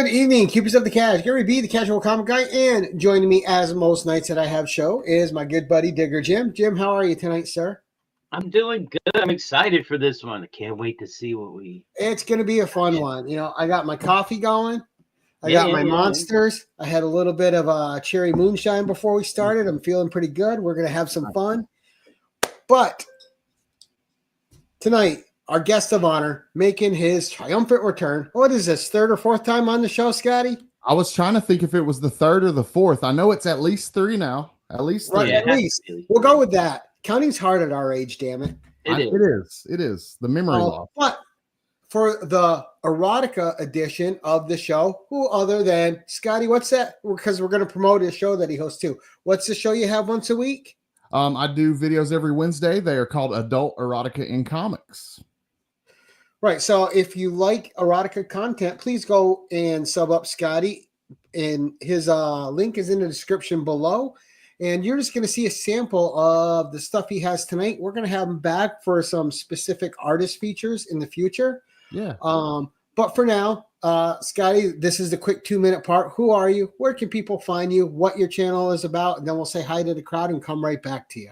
evening, Cupid's of the Cash. Gary B, the Casual Comic Guy, and joining me as most nights that I have show is my good buddy Digger Jim. Jim, how are you tonight, sir? I'm doing good. I'm excited for this one. I can't wait to see what we. It's going to be a fun one. You know, I got my coffee going. I got my monsters. I had a little bit of a cherry moonshine before we started. I'm feeling pretty good. We're going to have some fun. But tonight, our guest of honor making his triumphant return. What is this, third or fourth time on the show, Scotty? I was trying to think if it was the third or the fourth. I know it's at least three now. At least three. Right, at least. We'll go with that. Counting's hard at our age, damn it. It is. The memory loss. But for the Erotica edition of the show, who other than Scotty, what's that? Because we're going to promote his show that he hosts too. What's the show you have once a week? I do videos every Wednesday. They are called Adult Erotica in Comics. Right. So if you like erotica content, please go and sub up Scotty. And his link is in the description below. And you're just going to see a sample of the stuff he has tonight. We're going to have him back for some specific artist features in the future. Yeah. But for now, Scotty, this is the quick 2-minute part. Who are you? Where can people find you? What your channel is about? And then we'll say hi to the crowd and come right back to you.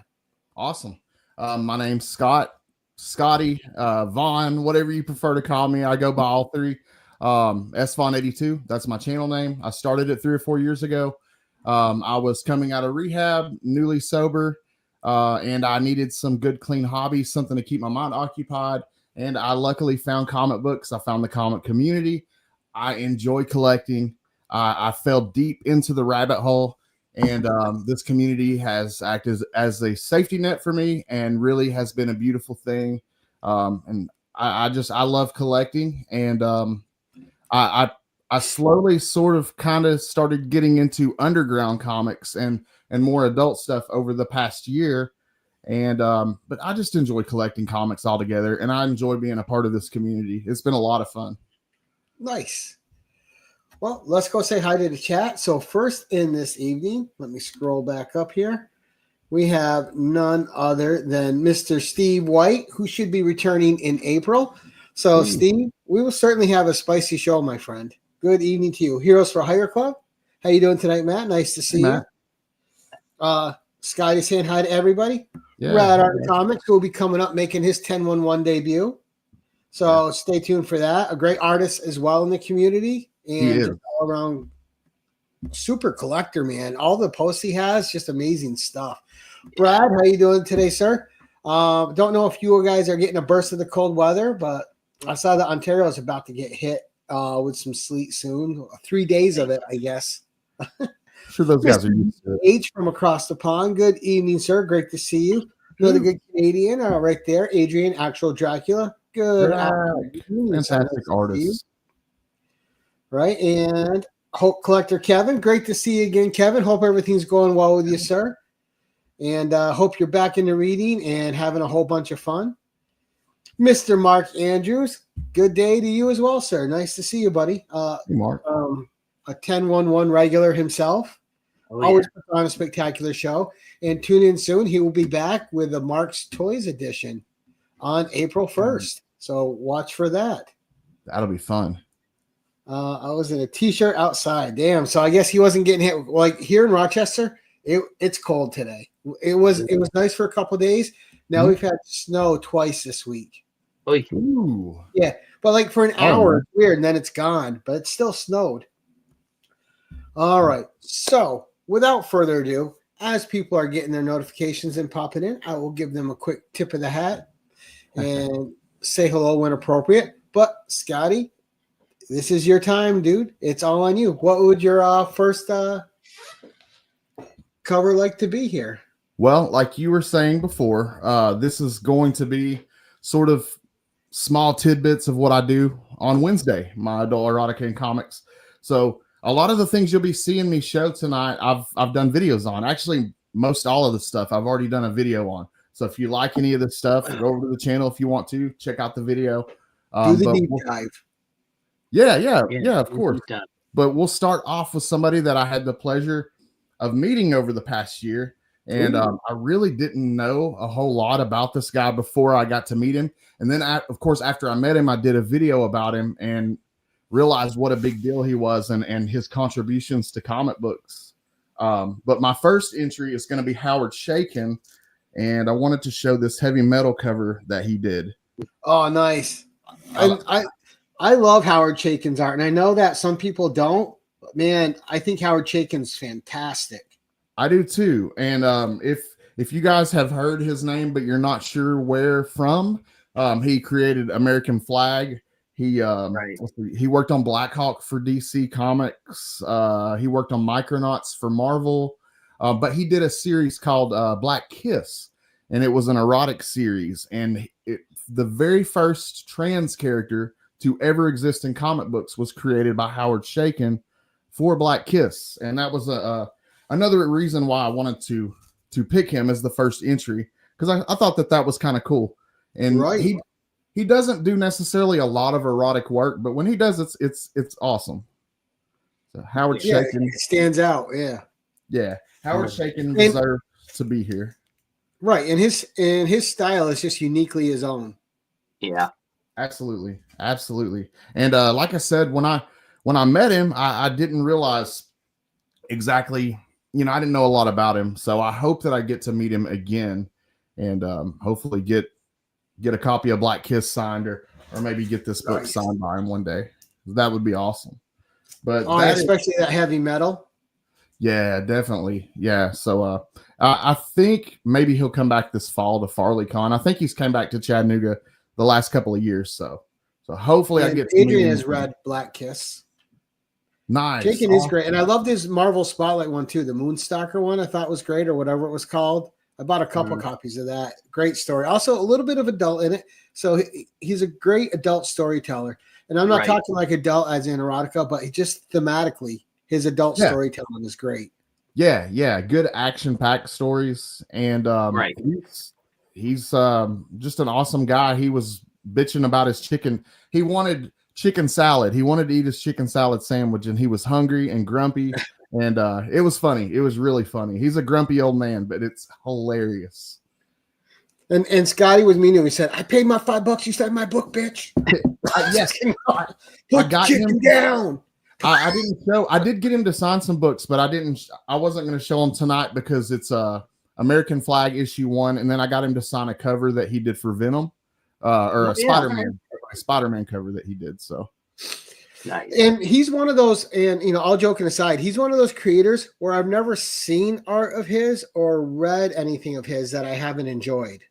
Awesome. My name's Scott. Scotty, Vaughn, whatever you prefer to call me. I go by all three. Vaughn82, that's my channel name. I started it 3 or 4 years ago. I was coming out of rehab, newly sober, and I needed some good, clean hobbies, something to keep my mind occupied. And I luckily found comic books. I found the comic community. I enjoy collecting. I fell deep into the rabbit hole. And this community has acted as a safety net for me and really has been a beautiful thing. And I love collecting. And I slowly sort of kind of started getting into underground comics and more adult stuff over the past year. And but I just enjoy collecting comics altogether. And I enjoy being a part of this community. It's been a lot of fun. Nice. Well, let's go say hi to the chat. So first in this evening, let me scroll back up here. We have none other than Mr. Steve White, who should be returning in April. So Steve, we will certainly have a spicy show, my friend. Good evening to you. Heroes for Hire Club. How you doing tonight, Matt? Nice to see you. Scotty saying hi to everybody. Yeah. Rad Art Comics, who will be coming up making his 10-1-1 debut. So stay tuned for that. A great artist as well in the community. And just all around super collector, man. All the posts he has, just amazing stuff. Brad, how you doing today, sir? Don't know if you guys are getting a burst of the cold weather, but I saw that Ontario is about to get hit with some sleet soon. 3 days of it, I guess. Sure, those guys are used to it. H from across the pond. Good evening, sir. Great to see you. Another good Canadian right there. Adrian, actual Dracula. Good. Fantastic artist. Right, and Hope Collector Kevin, great to see you again, Kevin. Hope everything's going well with you, sir. And hope you're back into reading and having a whole bunch of fun. Mr. Mark Andrews, good day to you as well, sir. Nice to see you, buddy. Hey, Mark. A 10-1-1 regular himself. Always puts on a spectacular show. And tune in soon. He will be back with the Mark's Toys edition on April 1st. So watch for that. That'll be fun. I was in a t-shirt outside. Damn. So I guess he wasn't getting hit. Like here in Rochester, it's cold today. It was nice for a couple of days. Now we've had snow twice this week. Ooh. Yeah, but like for an hour, it's weird, and then it's gone. But it still snowed. All right. So without further ado, as people are getting their notifications and popping in, I will give them a quick tip of the hat and say hello when appropriate. But Scotty, this is your time, dude. It's all on you. What would your first cover like to be here? Well, like you were saying before, this is going to be sort of small tidbits of what I do on Wednesday, my adult erotica and comics. So a lot of the things you'll be seeing me show tonight, I've done videos on. Actually, most all of the stuff I've already done a video on. So if you like any of this stuff, go over to the channel if you want to check out the video. Do the deep dive. Yeah, of course. But we'll start off with somebody that I had the pleasure of meeting over the past year. And I really didn't know a whole lot about this guy before I got to meet him. And then, of course, after I met him, I did a video about him. And realized what a big deal he was and his contributions to comic books. But my first entry is going to be Howard Shakin, and I wanted to show this heavy metal cover that he did. Oh, nice. I love Howard Chaykin's art, and I know that some people don't, but man, I think Howard Chaykin's fantastic. I do too. And if you guys have heard his name but you're not sure where from, he created American Flag. He worked on Black Hawk for DC Comics. He worked on Micronauts for Marvel, but he did a series called Black Kiss, and it was an erotic series. And the very first trans character to ever exist in comic books was created by Howard Chaykin for Black Kiss, and that was another reason why I wanted to pick him as the first entry, because I thought that was kind of cool. And he doesn't do necessarily a lot of erotic work, but when he does, it's awesome. So Howard Chaykin, it stands out. Yeah. Howard Chaykin deserves to be here. Right, and his style is just uniquely his own. Yeah, absolutely. And like I said, when I met him, I didn't realize exactly. I didn't know a lot about him, so I hope that I get to meet him again, and hopefully get a copy of Black Kiss signed, or maybe get this book signed by him one day. That would be awesome. But especially that heavy metal. Yeah, definitely. Yeah. So I think maybe he'll come back this fall to FarleyCon. I think he's came back to Chattanooga the last couple of years. So hopefully I get to Adrian has read Black Kiss. Nice. Chaykin is great. And I loved his Marvel Spotlight one too. The Moonstalker one I thought was great, or whatever it was called. I bought a couple copies of that. Great story. Also a little bit of adult in it. So he's a great adult storyteller. And I'm not talking like adult as in erotica, but just thematically, his adult storytelling is great. Yeah. Good action-packed stories. And he's just an awesome guy. He was bitching about his chicken. He wanted chicken salad. He wanted to eat his chicken salad sandwich, and he was hungry and grumpy. And it was funny. It was really funny. He's a grumpy old man, but it's hilarious. And Scotty was mean to him. He said, "I paid my $5. You signed my book, bitch." Yes, I got him down. I didn't show. I did get him to sign some books, but I wasn't going to show him tonight because it's American Flag issue 1, and then I got him to sign a cover that he did for Venom, or a Spider-Man cover that he did. So. Nice. And he's one of those, and all joking aside, he's one of those creators where I've never seen art of his or read anything of his that I haven't enjoyed.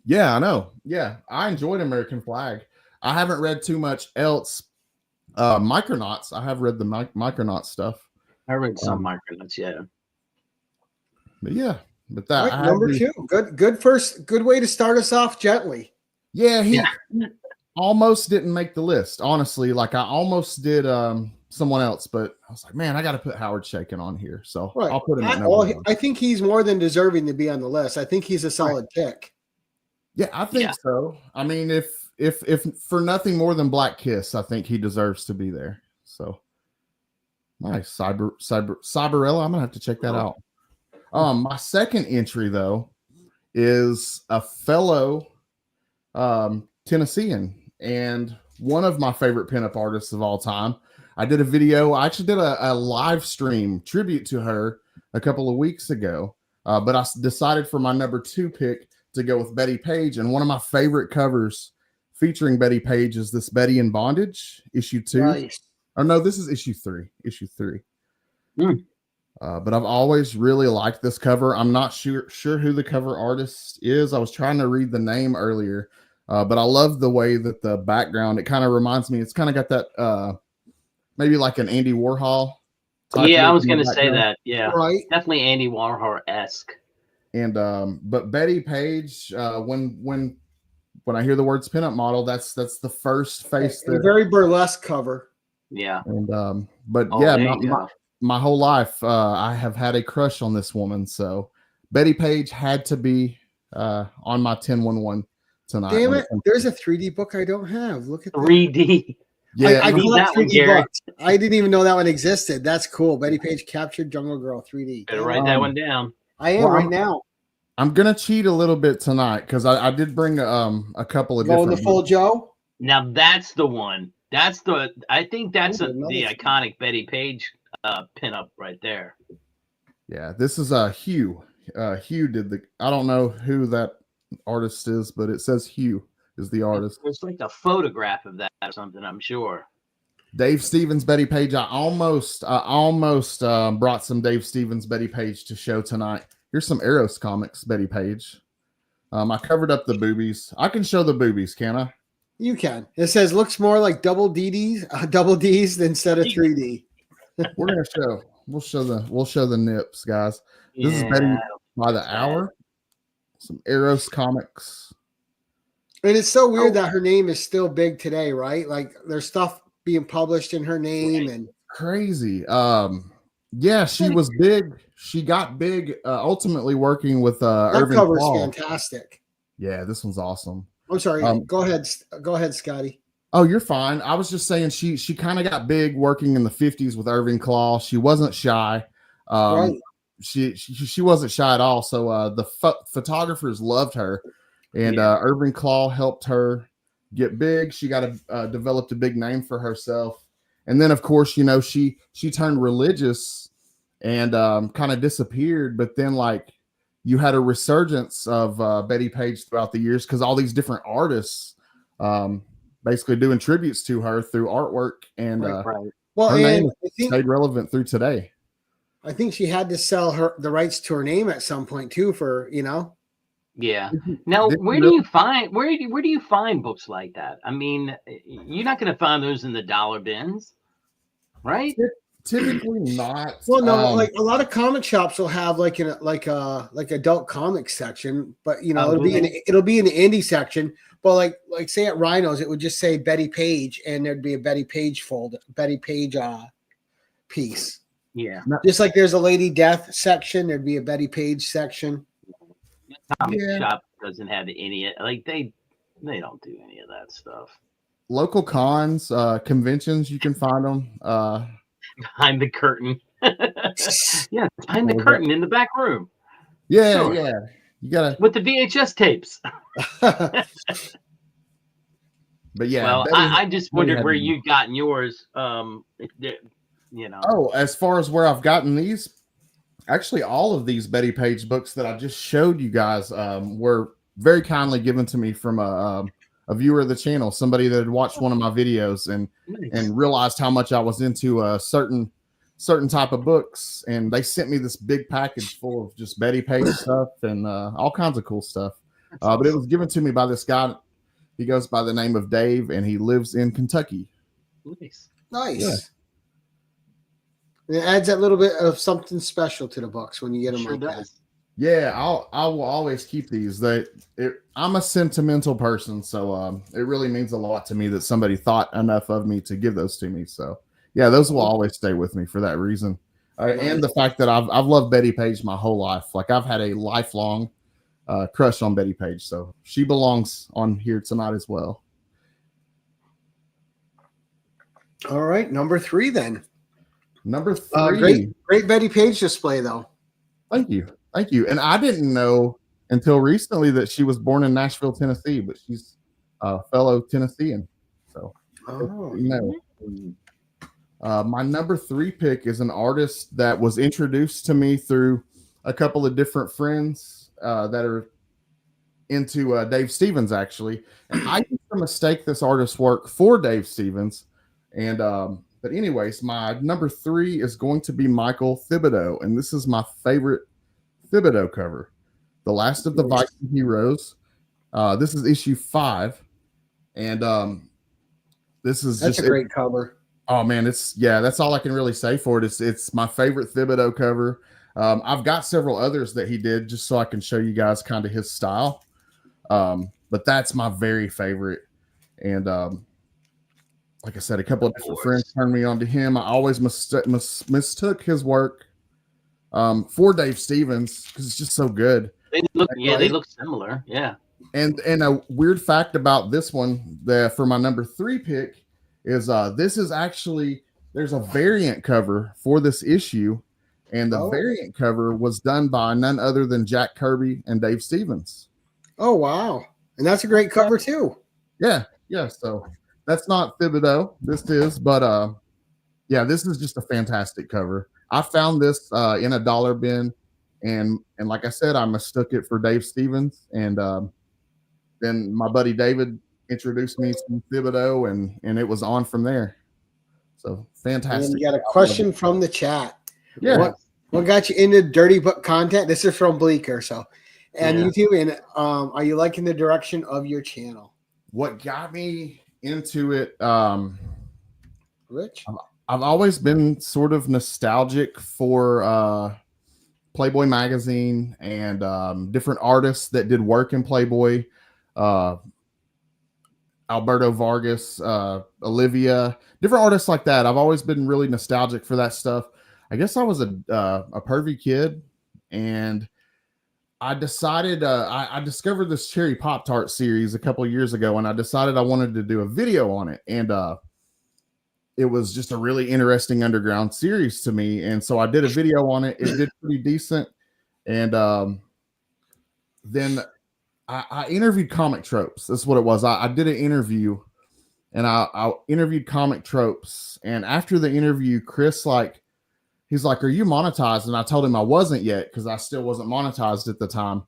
Yeah, I know. Yeah, I enjoyed American Flag. I haven't read too much else. Micronauts. I have read the Micronauts stuff. I read some Micronauts, yeah. But yeah, but that right, number 2. Good way to start us off gently. Yeah, he almost didn't make the list, honestly. Like I almost did someone else, but I was like, man, I got to put Howard Chaykin on here. So I'll put him at number 1. I think he's more than deserving to be on the list. I think he's a solid pick. Yeah, I think so. I mean, if for nothing more than Black Kiss, I think he deserves to be there. So nice. Cyberella. I'm gonna have to check that out. My second entry though is a fellow Tennessean and one of my favorite pinup artists of all time. I did a video. I actually did a live stream tribute to her a couple of weeks ago, but I decided for my number 2 pick to go with Betty Page. And one of my favorite covers featuring Betty Page is this Betty in Bondage, issue 2. Nice. Oh no, this is issue 3. But I've always really liked this cover. I'm not sure who the cover artist is. I was trying to read the name earlier, but I love the way that the background, it kind of reminds me, it's kind of got that maybe like an Andy Warhol. Yeah, I was going to say that. Yeah, right. Definitely Andy Warhol-esque. And but Betty Page, when I hear the words pinup model, that's the first face. A very burlesque cover. Yeah. And but my whole life I have had a crush on this woman, so Betty Page had to be on my 10-1-1 tonight. Damn it! There's a 3D book I don't have. Look at 3D. Yeah, I collect 3D books. I didn't even know that one existed. That's cool. Betty Page captured Jungle Girl 3D. Better write that one down. I am right now. I'm gonna cheat a little bit tonight because I did bring a couple of Going different. The Full Joe. Now that's the one. I think that's Ooh, the nice. iconic Betty Page pinup right there. Yeah, this is Hugh. Hugh did the. I don't know who that artist is, but it says Hugh is the artist. There's like a photograph of that or something, I'm sure. Dave Stevens, Betty Page. I almost brought some Dave Stevens, Betty Page to show tonight. Here's some Eros comics, Betty Page. I covered up the boobies. I can show the boobies, can I? You can. It says looks more like double D's instead of 3D. We're gonna show. We'll show the nips, guys. This is Betty by the hour. Some Eros comics. And it's so weird that her name is still big today, right? Like there's stuff being published in her name and crazy. Yeah, she was big. She got big ultimately working with Irving cover's Paul. fantastic. Yeah, this one's awesome. I'm sorry. Go ahead, Scotty. Oh, you're fine. I was just saying she kind of got big working in the 50s with Irving Claw. She wasn't shy. Right. She wasn't shy at all. So the photographers loved her, and Irving Claw helped her get big. She got developed a big name for herself, and then of course she turned religious and kind of disappeared. But then like you had a resurgence of Betty Page throughout the years because all these different artists basically doing tributes to her through artwork, and right. Well, her name stayed relevant through today. I think she had to sell the rights to her name at some point too, for Yeah. Now, where do you find books like that? I mean, you're not going to find those in the dollar bins, right? Typically not. Well, no, like a lot of comic shops will have like adult comics section, but it'll be in the indie section. But like say at Rhinos, it would just say Betty Page, and there'd be a Betty Page piece. Yeah. Just like there's a Lady Death section, there'd be a Betty Page section. Comic shop doesn't have any, like they don't do any of that stuff. Local cons, conventions, you can find them behind the curtain. Yeah, behind the curtain in the back room. Yeah, sure. Yeah. You gotta with the VHS tapes. But yeah, well, I just wondered where you'd gotten yours. Oh, as far as where I've gotten these, actually, all of these Betty Page books that I just showed you guys were very kindly given to me from a viewer of the channel, somebody that had watched one of my videos and realized how much I was into a certain type of books, and they sent me this big package full of just Betty Page stuff and all kinds of cool stuff. But it was given to me by this guy. He goes by the name of Dave, and he lives in Kentucky. Nice. Yeah. It adds that little bit of something special to the books when you get them like that. Yeah, I will always keep these. I'm a sentimental person, so it really means a lot to me that somebody thought enough of me to give those to me. So yeah, those will always stay with me for that reason, and the fact that I've loved Betty Page my whole life. Like I've had a lifelong crush on Betty Page, so she belongs on here tonight as well. All right, number 3 then. Number 3, great Betty Page display though. Thank you. And I didn't know until recently that she was born in Nashville, Tennessee, but she's a fellow Tennessean. So, my number 3 pick is an artist that was introduced to me through a couple of different friends that are into Dave Stevens, actually. And I used to mistake this artist's work for Dave Stevens. And, but anyways, my number 3 is going to be Michael Thibodeau. And this is my favorite Thibodeau cover, The Last of the Viking Heroes. This is issue 5, and that's a great cover. Oh man, that's all I can really say for it. It's my favorite Thibodeau cover. I've got several others that he did just so I can show you guys kind of his style, but that's my very favorite. And like I said, a couple of different friends turned me on to him. I always mistook his work for Dave Stevens because it's just so good. They look similar. Yeah. And a weird fact about this one, for my number 3 pick, is this is actually, there's a variant cover for this issue, and the variant cover was done by none other than Jack Kirby and Dave Stevens. Oh wow! And that's a great cover too. Yeah. So That's not Thibodeau. This is, but yeah, this is just a fantastic cover. I found this in a dollar bin, and like I said, I mistook it for Dave Stevens, and then my buddy David introduced me to Thibodeau, and it was on from there. So fantastic. And you got a question from the chat. Yeah. What got you into dirty book content? This is from Bleeker. So, and YouTube. And are you liking the direction of your channel? What got me into it? Rich? I've always been sort of nostalgic for Playboy magazine and different artists that did work in Playboy. Alberto Vargas, Olivia, different artists like that. I've always been really nostalgic for that stuff. I guess I was a pervy kid, and I decided I discovered this Cherry Pop-Tart series a couple of years ago, and I decided I wanted to do a video on it. And it was just a really interesting underground series to me. And so I did a video on it. It did pretty decent. And then I interviewed Comic Tropes. That's what it was. I did an interview, and I interviewed Comic Tropes. And after the interview, Chris, he's like, "Are you monetized?" And I told him I wasn't yet, because I still wasn't monetized at the time.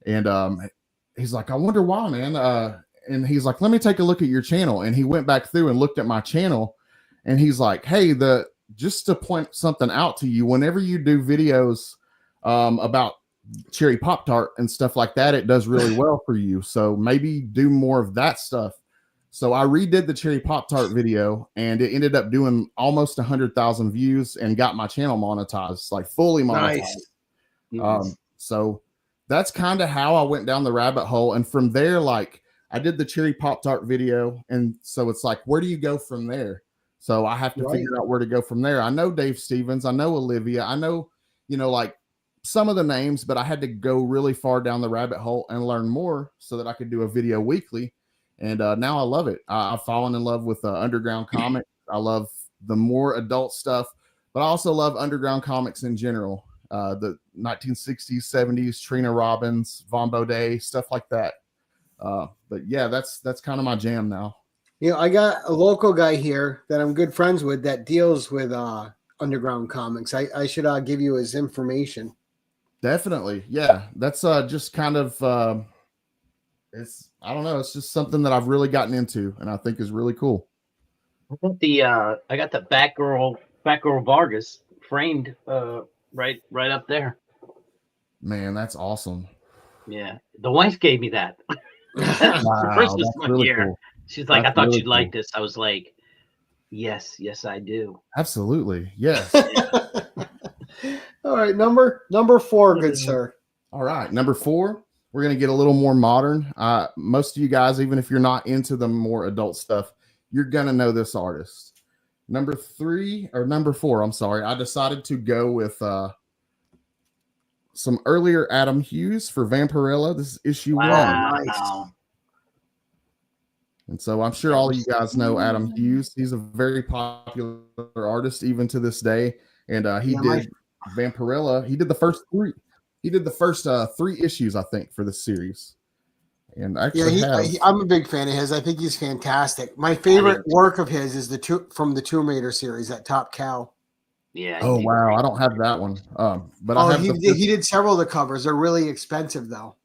And he's like, "I wonder why, man." And he's like, "Let me take a look at your channel." And he went back through and looked at my channel, and he's like, "Hey, just to point something out to you, whenever you do videos about Cherry Pop-Tart and stuff like that, it does really well for you. So maybe do more of that stuff." So I redid the Cherry Pop-Tart video, and it ended up doing almost 100,000 views and got my channel monetized, like fully monetized. Nice. So that's kind of how I went down the rabbit hole. And from there, I did the Cherry Pop-Tart video. And so it's like, where do you go from there? So I have to figure out where to go from there. I know Dave Stevens. I know Olivia. I know, some of the names, but I had to go really far down the rabbit hole and learn more so that I could do a video weekly. And now I love it. I've fallen in love with underground comics. I love the more adult stuff, but I also love underground comics in general. The 1960s, 70s, Trina Robbins, Vaughn Baudet, stuff like that. But yeah, that's kind of my jam now. I got a local guy here that I'm good friends with that deals with underground comics. I should give you his information. Definitely. Yeah. That's just kind of I don't know, it's just something that I've really gotten into and I think is really cool. I got the Batgirl Vargas framed right up there. Man, that's awesome. Yeah. The wife gave me that. For Christmas one year. Cool. She's like, "I thought you'd like this." I was like, yes, I do. Absolutely. Yes. All right, number 4, good sir. All right, number 4, we're going to get a little more modern. Most of you guys, even if you're not into the more adult stuff, you're going to know this artist. Number 4, I'm sorry. I decided to go with some earlier Adam Hughes for Vampirella. This is issue 1. Nice. And so I'm sure all of you guys know Adam Hughes. He's a very popular artist even to this day. And he did Vampirella. He did the first 3. He did the first 3 issues, I think, for the series. And actually, I'm a big fan of his. I think he's fantastic. My favorite work of his is from the Tomb Raider series, that Top Cow. Yeah. Oh wow, I don't have that one. But he did several of the covers. They're really expensive though.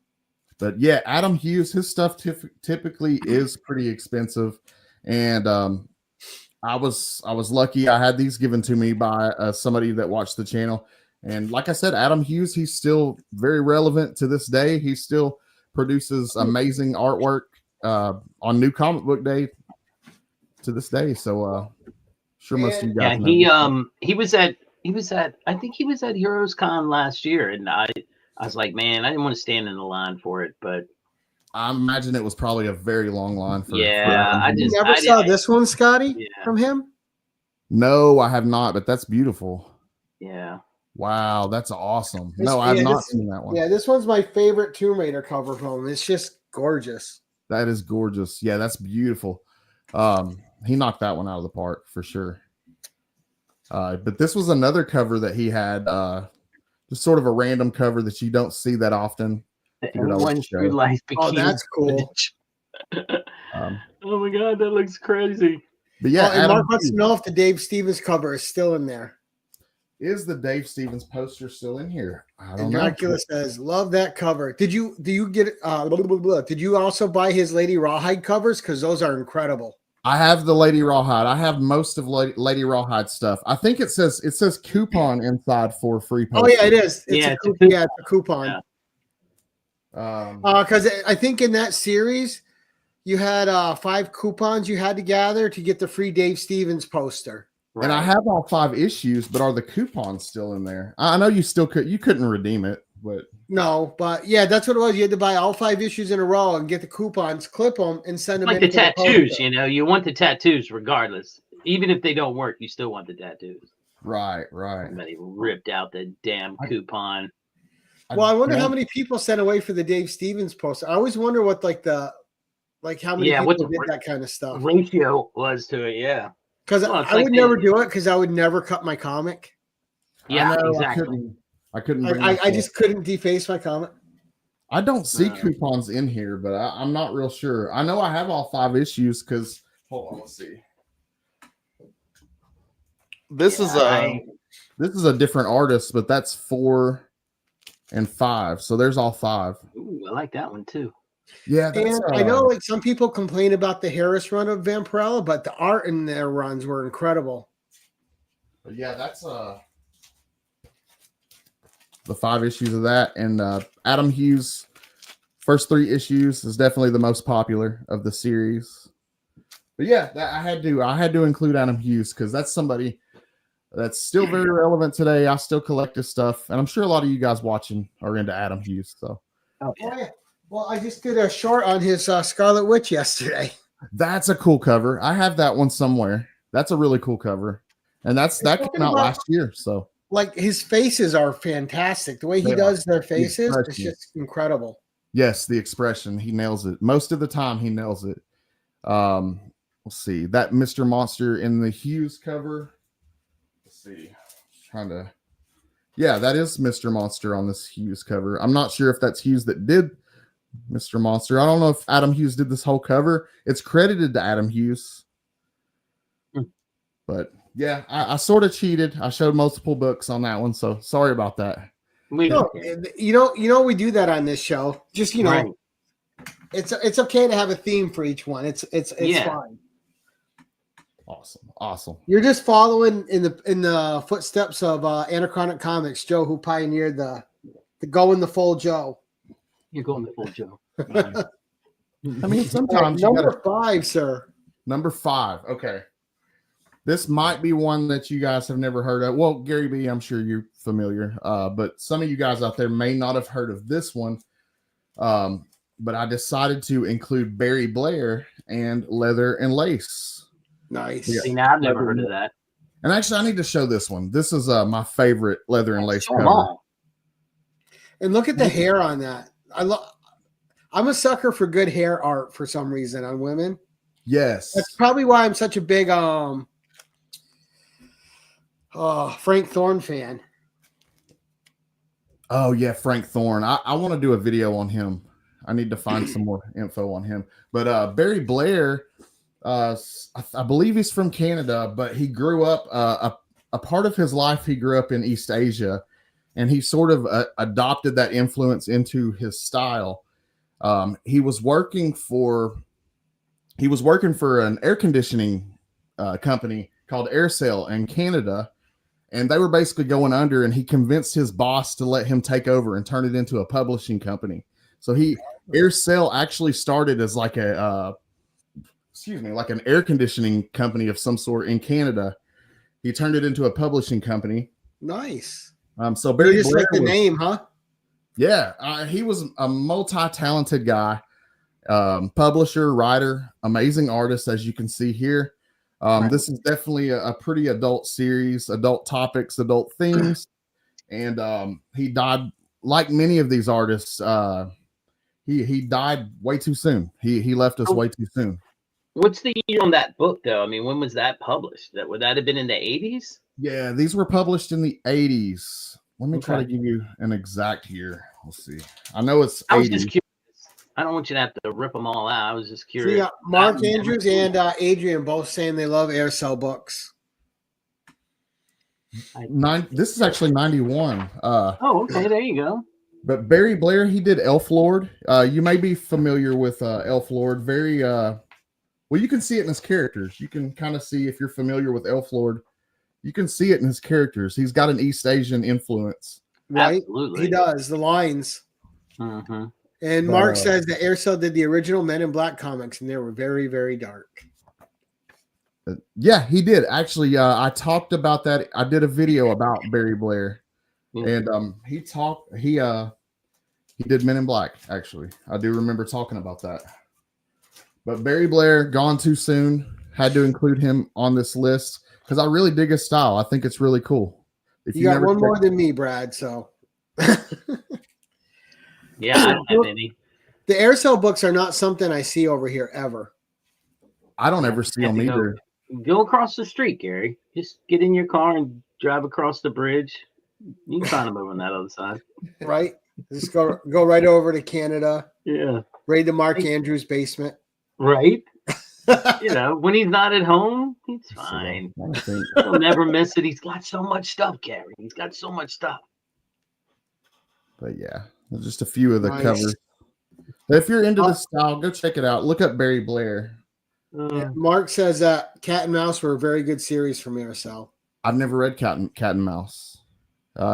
But yeah, Adam Hughes, his stuff typically is pretty expensive, and I was lucky. I had these given to me by somebody that watched the channel, and like I said, Adam Hughes, he's still very relevant to this day. He still produces amazing artwork on New Comic Book Day to this day. So sure, most of you guys know. He was at I think he was at Heroes Con last year, and I was like, man, I didn't want to stand in the line for it, but I imagine it was probably a very long line for. You never saw this one, Scotty, from him? No, I have not, but that's beautiful. Yeah. Wow, that's awesome. No, I've not seen that one. Yeah, this one's my favorite Tomb Raider cover from him. It's just gorgeous. That is gorgeous. Yeah, that's beautiful. He knocked that one out of the park for sure. But this was another cover that he had. Just sort of a random cover that you don't see that often. Oh, that's cool. Oh my God, that looks crazy. But yeah, and Mark wants to know if the Dave Stevens cover is still in there. Is the Dave Stevens poster still in here? I don't and know. Dracula says, "Love that cover." Do you get blah, blah, blah. Did you also buy his Lady Rawhide covers? Because those are incredible. I have the Lady Rawhide. I have most of Lady Rawhide stuff. I think it says coupon inside for free poster. Oh yeah, it is. It's Yeah, it's a coupon. Yeah. Because I think in that series you had 5 coupons you had to gather to get the free Dave Stevens poster. Right. And I have all 5 issues, but are the coupons still in there? I know you couldn't redeem it, but no, but yeah, that's what it was. You had to buy all 5 issues in a row and get the coupons, clip them, and send them. Like the tattoos, you want the tattoos regardless, even if they don't work. You still want the tattoos. Right. Somebody ripped out the damn coupon. Well, I wonder how many people sent away for the Dave Stevens poster. I always wonder what how many people did that kind of stuff. Ratio was to it, yeah. Because I would never do it because I would never cut my comic. Yeah, exactly. I couldn't. I just couldn't deface my comic. I don't see coupons in here, but I'm not real sure. I know I have all 5 issues because hold on, let's see. This is a different artist, but that's 4 and 5. So there's all 5. Ooh, I like that one too. Yeah, and I know some people complain about the Harris run of Vampirella, but the art in their runs were incredible. But yeah, that's the 5 issues of that, and Adam Hughes' first 3 issues is definitely the most popular of the series. But yeah, I had to include Adam Hughes because that's somebody that's still very relevant today. I still collect his stuff, and I'm sure a lot of you guys watching are into Adam Hughes. So, yeah. Well, I just did a short on his Scarlet Witch yesterday. That's a cool cover. I have that one somewhere. That's a really cool cover, and that came out last year. So, like, his faces are fantastic. The way he does their faces is just incredible. Yes, the expression, he nails it. Most of the time, he nails it. We'll see that Mr. Monster in the Hughes cover. Let's see, that is Mr. Monster on this Hughes cover. I'm not sure if that's Hughes that did Mr. Monster. I don't know if Adam Hughes did this whole cover. It's credited to Adam Hughes. But yeah, I sort of cheated. I showed multiple books on that one, so sorry about that. We we do that on this show. Just right. It's okay to have a theme for each one. It's fine. Awesome. You're just following in the footsteps of Anachronic Comics, Joe, who pioneered the go in the full Joe. You're going the full Joe. I mean, sometimes number 5, sir. Number 5. Okay. This might be one that you guys have never heard of. Well, Gary B, I'm sure you're familiar. But some of you guys out there may not have heard of this one. But I decided to include Barry Blair and Leather and Lace. Nice. Yeah. See, now I've never heard of that. And actually, I need to show this one. This is my favorite Leather and Lace cover. And look at the hair on that. I'm a sucker for good hair art for some reason on women. Yes. That's probably why I'm such a big Frank Thorne fan. Oh yeah, Frank Thorne. I want to do a video on him. I need to find some more info on him. But Barry Blair, I believe he's from Canada, but he grew up a part of his life. He grew up in East Asia, and he sort of adopted that influence into his style. He was working for an air conditioning company called Aircell in Canada, and they were basically going under, and he convinced his boss to let him take over and turn it into a publishing company. So Aircell actually started as like an air conditioning company of some sort in Canada. He turned it into a publishing company. Nice. So Barry just Blair like the name, huh? Yeah, he was a multi-talented guy, publisher, writer, amazing artist, as you can see here. This is definitely a pretty adult series, adult topics, adult themes. And he died, like many of these artists, he died way too soon. He left us way too soon. What's the year on that book, though? I mean, when was that published? Would that have been in the 80s? Yeah, these were published in the 80s. Let me try to give you an exact year. Let's see. I know it's 80s. I don't want you to have to rip them all out. I was just curious. So you got Mark Andrews and Adrian both saying they love Aircel books. This is actually 91. Oh, okay, there you go. But Barry Blair, he did Elf Lord. You may be familiar with Elf Lord. Very well, you can see it in his characters. You can kind of see, if you're familiar with Elf Lord, you can see it in his characters. He's got an East Asian influence. Right? Absolutely. He does, the lines. Mm-hmm. And Mark says that Aircel did the original Men in Black comics, and they were very, very dark. Yeah, he did. Actually, I talked about that. I did a video about Barry Blair. And he did Men in Black, actually. I do remember talking about that. But Barry Blair, gone too soon. Had to include him on this list because I really dig his style. I think it's really cool. If you got one more than me, Brad, so. Yeah, I don't have any. The Aircel books are not something I see over here ever. I don't ever see them either. Go across the street, Gary. Just get in your car and drive across the bridge. You can find them over on that other side. Right? Just go right over to Canada. Yeah. Raid the Mark Andrews basement. Right? When he's not at home, he's fine. He'll never miss it. He's got so much stuff, Gary. He's got so much stuff. But yeah, just a few of the covers. If you're into this style, go check it out. Look up Barry Blair. Mark says that Cat and Mouse were a very good series from Aircel. I've never read Cat and Mouse.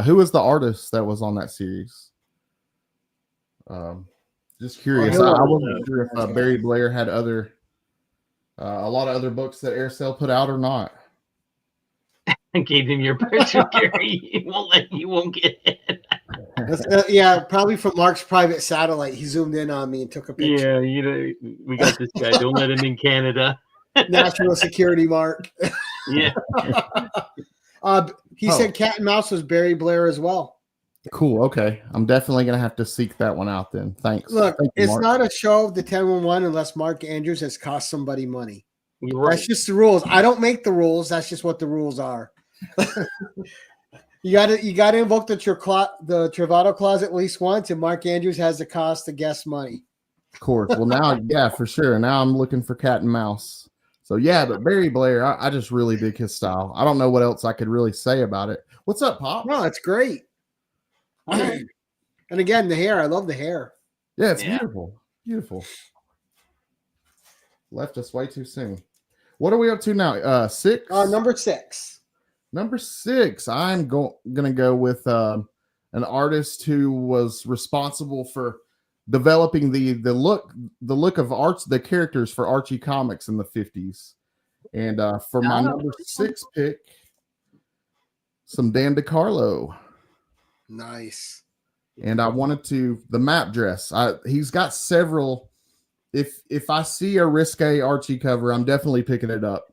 Who was the artist that was on that series? Just curious. I wasn't sure if Barry Blair had a lot of other books that Aircel put out or not. I gave him your picture, Gary. He won't get it. Yeah, probably from Mark's private satellite. He zoomed in on me and took a picture. Yeah, we got this guy. Don't let him in Canada. National security, Mark. Yeah. He said Cat and Mouse was Barry Blair as well. Cool. Okay. I'm definitely going to have to seek that one out then. Thanks. Look, Thank you, it's Mark. not a show of the 1011 unless Mark Andrews has cost somebody money. You're right. That's just the rules. I don't make the rules. That's just what the rules are. You got to invoke the Travato clause at least once, and Mark Andrews has the cost of guest money. Of course. Well, now, yeah, for sure. Now I'm looking for Cat and Mouse. So yeah, but Barry Blair, I just really dig his style. I don't know what else I could really say about it. What's up, Pop? No, it's great. And again, the hair. I love the hair. Yeah, it's beautiful. Beautiful. Left us way too soon. What are we up to now? 6? Number 6. Number 6. I'm gonna go with an artist who was responsible for developing the look of the characters for Archie comics in the 50s. And for my number 6 pick, some Dan DeCarlo. Nice. And I wanted the map dress. He's got several. If I see a risque Archie cover, I'm definitely picking it up.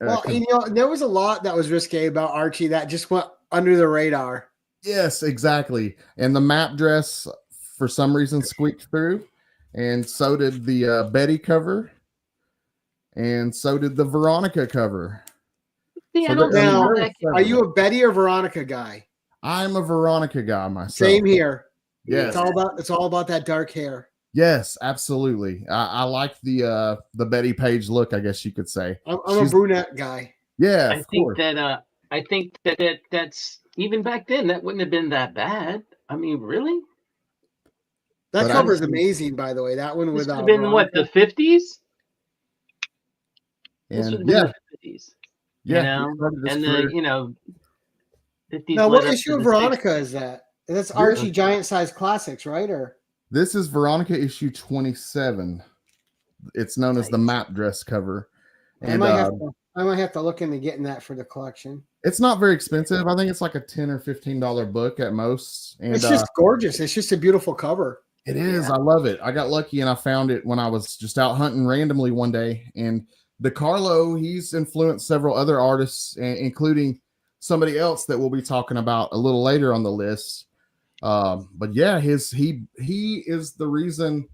Well, there was a lot that was risque about Archie that just went under the radar. Yes, exactly. And the map dress, for some reason, squeaked through. And so did the Betty cover. And so did the Veronica cover. Yeah, are you a Betty or Veronica guy? I'm a Veronica guy myself. Same here. Yes. It's all about that dark hair. Yes, absolutely. I like the Betty Page look, I guess you could say. I'm a brunette guy. Yeah, I think that's even back then that wouldn't have been that bad. I mean, really? That cover is amazing, by the way. That one would have been what, the 50s? And the 50s. Yeah. And the 50s. Now, what issue of Veronica is that? That's Archie Giant Size Classics, right? Or this is Veronica issue 27. It's known as the map dress cover. And I might have to look into getting that for the collection. It's not very expensive. I think it's like a $10 or $15 book at most. And it's just gorgeous. It's just a beautiful cover. It is. I love it. I got lucky and I found it when I was just out hunting randomly one day. And DeCarlo, he's influenced several other artists, including somebody else that we'll be talking about a little later on the list. But yeah, he is the reason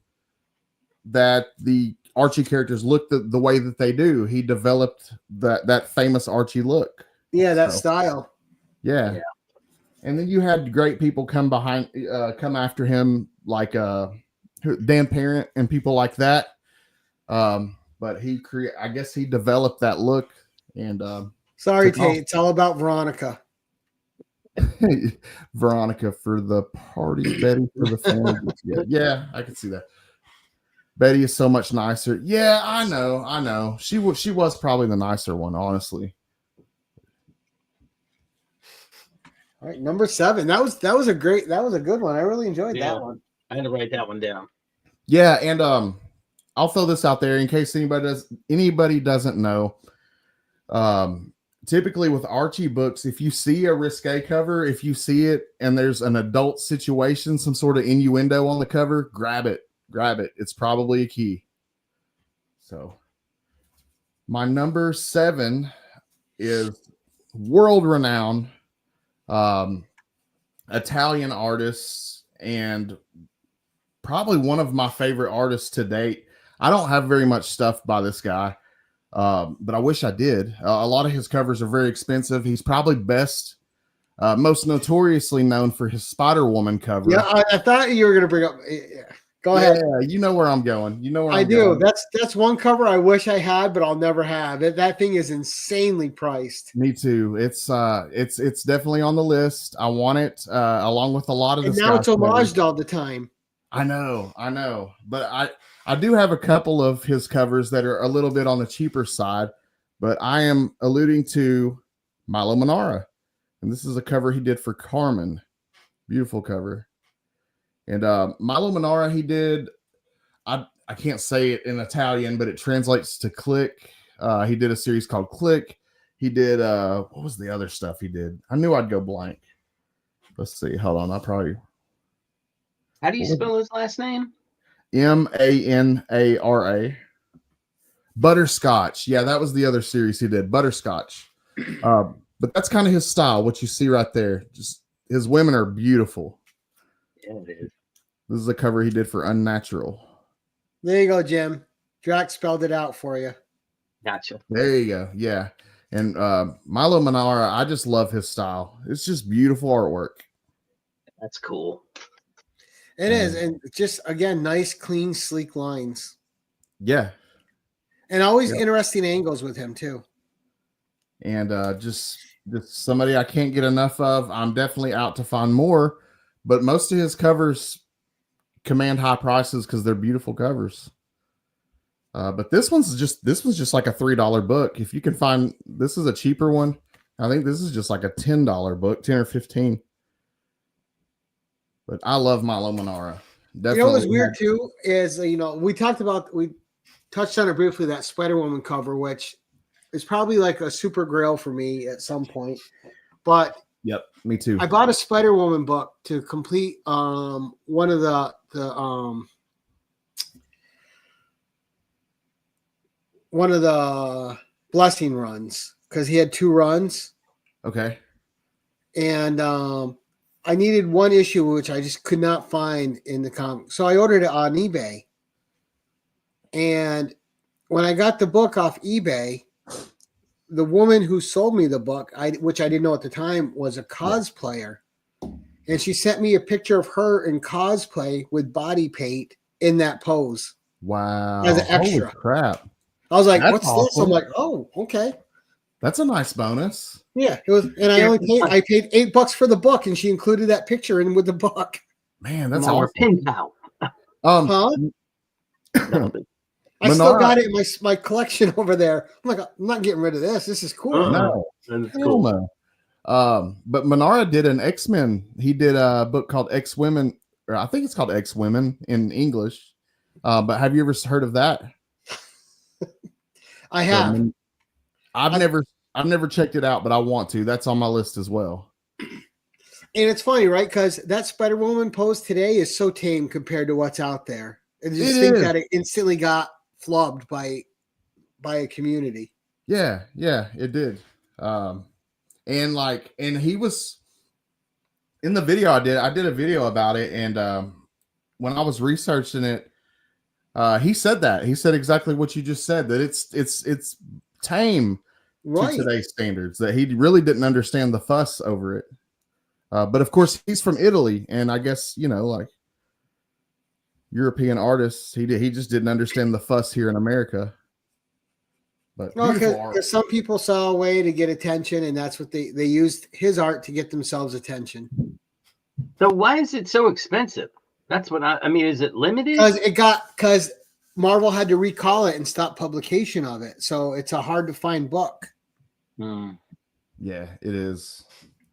that the Archie characters look the way that they do. He developed that famous Archie look. Yeah, that style. Yeah. And then you had great people come after him, like Dan Parent and people like that. But I guess he developed that look. And sorry, Tate, it's all about Veronica. Veronica for the party, Betty for the family. Yeah, I can see that. Betty is so much nicer. Yeah, I know. She was probably the nicer one, honestly. All right, number 7. That was a good one. I really enjoyed that one. I had to write that one down. Yeah, and I'll throw this out there in case anybody doesn't know. Typically with Archie books, if you see a risque cover, if you see it and there's an adult situation, some sort of innuendo on the cover, grab it. It's probably a key. So my number 7 is world-renowned Italian artist and probably one of my favorite artists to date. I don't have very much stuff by this guy, but I wish I did. A lot of his covers are very expensive. He's probably most notoriously known for his Spider-Woman cover. Yeah, I thought you were going to bring up. Go ahead. Yeah, you know where I'm going. You know where I do. That's one cover I wish I had, but I'll never have. That thing is insanely priced. Me too. It's definitely on the list. I want it along with a lot of the. And now it's homaged all the time. I know, but I do have a couple of his covers that are a little bit on the cheaper side, but I am alluding to Milo Manara, and this is a cover he did for Carmen. Beautiful cover. And Milo Manara, he did, I can't say it in Italian, but it translates to Click. He did a series called Click. He did, what was the other stuff he did? I knew I'd go blank. Let's see. Hold on. How do you spell his last name? Manara. Butterscotch. Yeah, that was the other series he did. Butterscotch. But that's kind of his style, what you see right there. Just his women are beautiful. Yeah, it is. This is a cover he did for Unnatural. There you go, Jim. Drac spelled it out for you. Gotcha. There you go. Yeah. And Milo Manara, I just love his style. It's just beautiful artwork. That's cool. It is. And just, again, nice, clean, sleek lines. Yeah. And always interesting angles with him, too. And just somebody I can't get enough of. I'm definitely out to find more. But most of his covers command high prices because they're beautiful covers. But this one's just like a $3 book. If you can find, this is a cheaper one. I think this is just like a $10 book, 10 or 15. But I love Milo Manara. Definitely. You know what's weird too is, we touched on it briefly, that Spider-Woman cover, which is probably like a super grail for me at some point. But yep, me too. I bought a Spider-Woman book to complete one of the blessing runs, because he had 2 runs. Okay. And I needed one issue, which I just could not find in the comic. So I ordered it on eBay. And when I got the book off eBay, the woman who sold me the book, which I didn't know at the time, was a cosplayer. And she sent me a picture of her in cosplay with body paint in that pose. Wow. As an extra. Holy crap. I was like, That's what's awesome. this? I'm like, oh, okay. That's a nice bonus. Yeah, it was, and I paid $8 for the book, and she included that picture in with the book. Man, that's Our awesome. pin pal. Huh? I still got it in my collection over there. I'm like, I'm not getting rid of this. This is cool. No, That's cool. no. But Manara did an X-Men. He did a book called X-Women, or I think it's called X-Women in English. But have you ever heard of that? I have. I've never checked it out, but I want to. That's on my list as well. And it's funny, right? Because that Spider-Woman pose today is so tame compared to what's out there. I just think that it instantly got flubbed by a community. Yeah, it did. And he was in the video I did a video about it, and when I was researching it, he said exactly what you just said, that it's tame to today's standards, that he really didn't understand the fuss over it. But of course he's from Italy, and I guess, European artists. He just didn't understand the fuss here in America. But because some people saw a way to get attention, and that's what they used his art to get themselves attention. So why is it so expensive? That's what I mean. Is it limited? Because Marvel had to recall it and stop publication of it, so it's a hard to find book. Yeah, it is.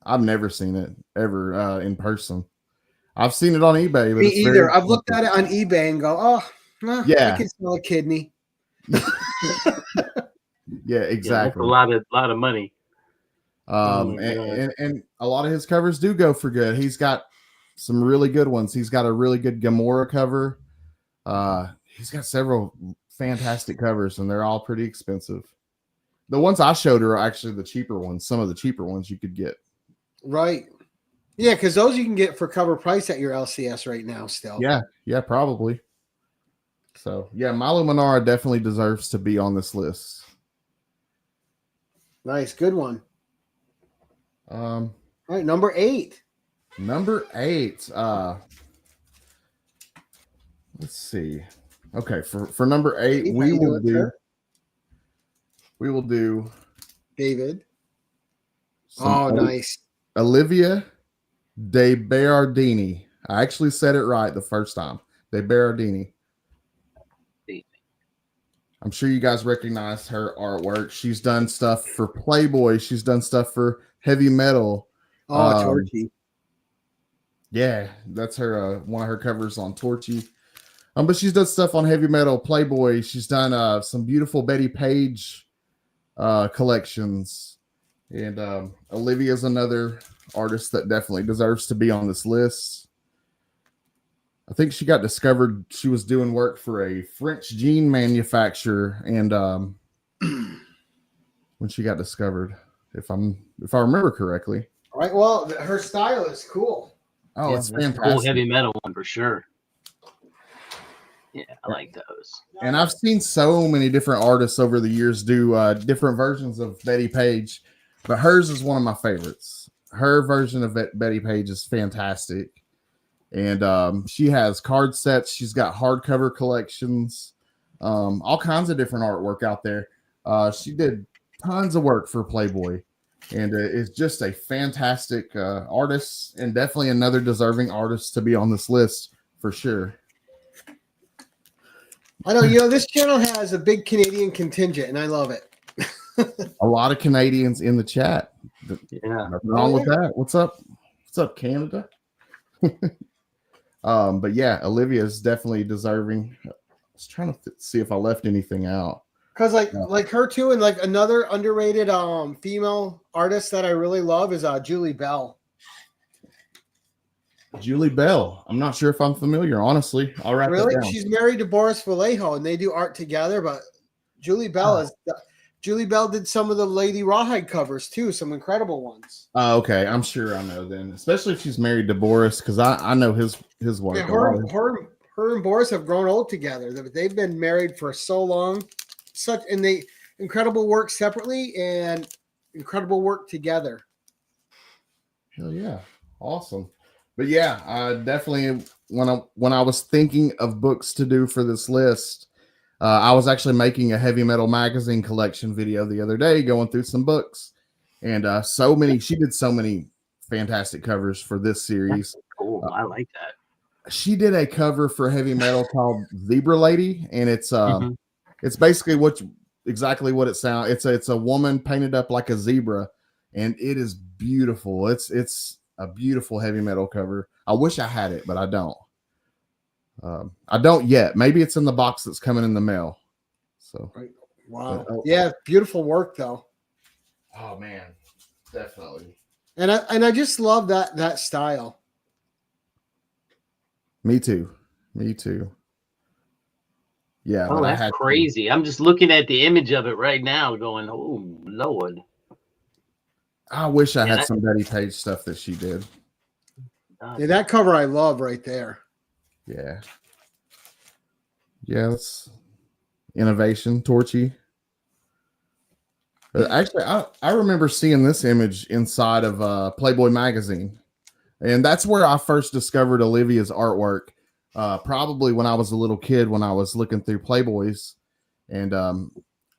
I've never seen it ever in person. I've seen it on eBay. But Me either. I've looked at it on eBay and go, oh, well, yeah, I can sell a kidney. Yeah, exactly. Yeah, that's a lot of money. And a lot of his covers do go for good. He's got some really good ones. He's got a really good Gamora cover. He's got several fantastic covers, and they're all pretty expensive. The ones I showed are actually the cheaper ones. Some of the cheaper ones you could get. Right. Yeah, because those you can get for cover price at your LCS right now still. Yeah, probably. So, yeah, Milo Manara definitely deserves to be on this list. Nice. Good one. All right, number 8. Number 8. Let's see. Okay, for number 8, we will do David. Oh, nice. Olivia De Berardini. I actually said it right the first time. De Berardini. I'm sure you guys recognize her artwork. She's done stuff for Playboy. She's done stuff for Heavy Metal. Oh, Torchy. Yeah, that's her one of her covers on Torchy. But she's done stuff on Heavy Metal, Playboy. She's done some beautiful Betty Page collections. And Olivia's another artist that definitely deserves to be on this list. I think she got discovered. She was doing work for a French jean manufacturer, and when she got discovered, if I remember correctly. All right. Well, her style is cool. Oh, yeah, it's fantastic. Cool Heavy Metal one for sure. Yeah, I like those. And I've seen so many different artists over the years do different versions of Betty Page, but hers is one of my favorites. Her version of Betty Page is fantastic. And she has card sets. She's got hardcover collections, all kinds of different artwork out there. She did tons of work for Playboy, and is just a fantastic artist, and definitely another deserving artist to be on this list for sure. I know, this channel has a big Canadian contingent, and I love it. A lot of Canadians in the chat. Yeah, nothing wrong with that. What's up? What's up, Canada? But yeah, Olivia is definitely deserving. I was trying to see if I left anything out. Because like her too, and like another underrated female artist that I really love is Julie Bell. Julie Bell. I'm not sure if I'm familiar, honestly. I'll write that down. She's married to Boris Vallejo, and they do art together. But Julie Bell Julie Bell did some of the Lady Rawhide covers too, some incredible ones. Okay, I'm sure I know then, especially if she's married to Boris, because I know his work. Yeah, her and Boris have grown old together. They've been married for so long. And they incredible work separately and incredible work together. Hell yeah, awesome. But yeah, I definitely when I was thinking of books to do for this list, I was actually making a Heavy Metal magazine collection video the other day, going through some books, and she did so many fantastic covers for this series. That's cool. I like that. She did a cover for Heavy Metal called Zebra Lady, and it's basically exactly what it sounds. It's a woman painted up like a zebra, and it is beautiful. It's a beautiful Heavy Metal cover. I wish I had it, but I don't. I don't yet. Maybe it's in the box that's coming in the mail. So, wow, yeah, beautiful work though. Oh man, definitely. And I just love that style. Me too. Yeah. Oh, that's crazy. I'm just looking at the image of it right now, going, "Oh Lord." I wish I had some Betty Page stuff that she did. Yeah, that cover I love right there. Yeah. That's innovation, Torchy. Actually, I remember seeing this image inside of Playboy magazine, and that's where I first discovered Olivia's artwork. probably when I was a little kid, when I was looking through Playboys, and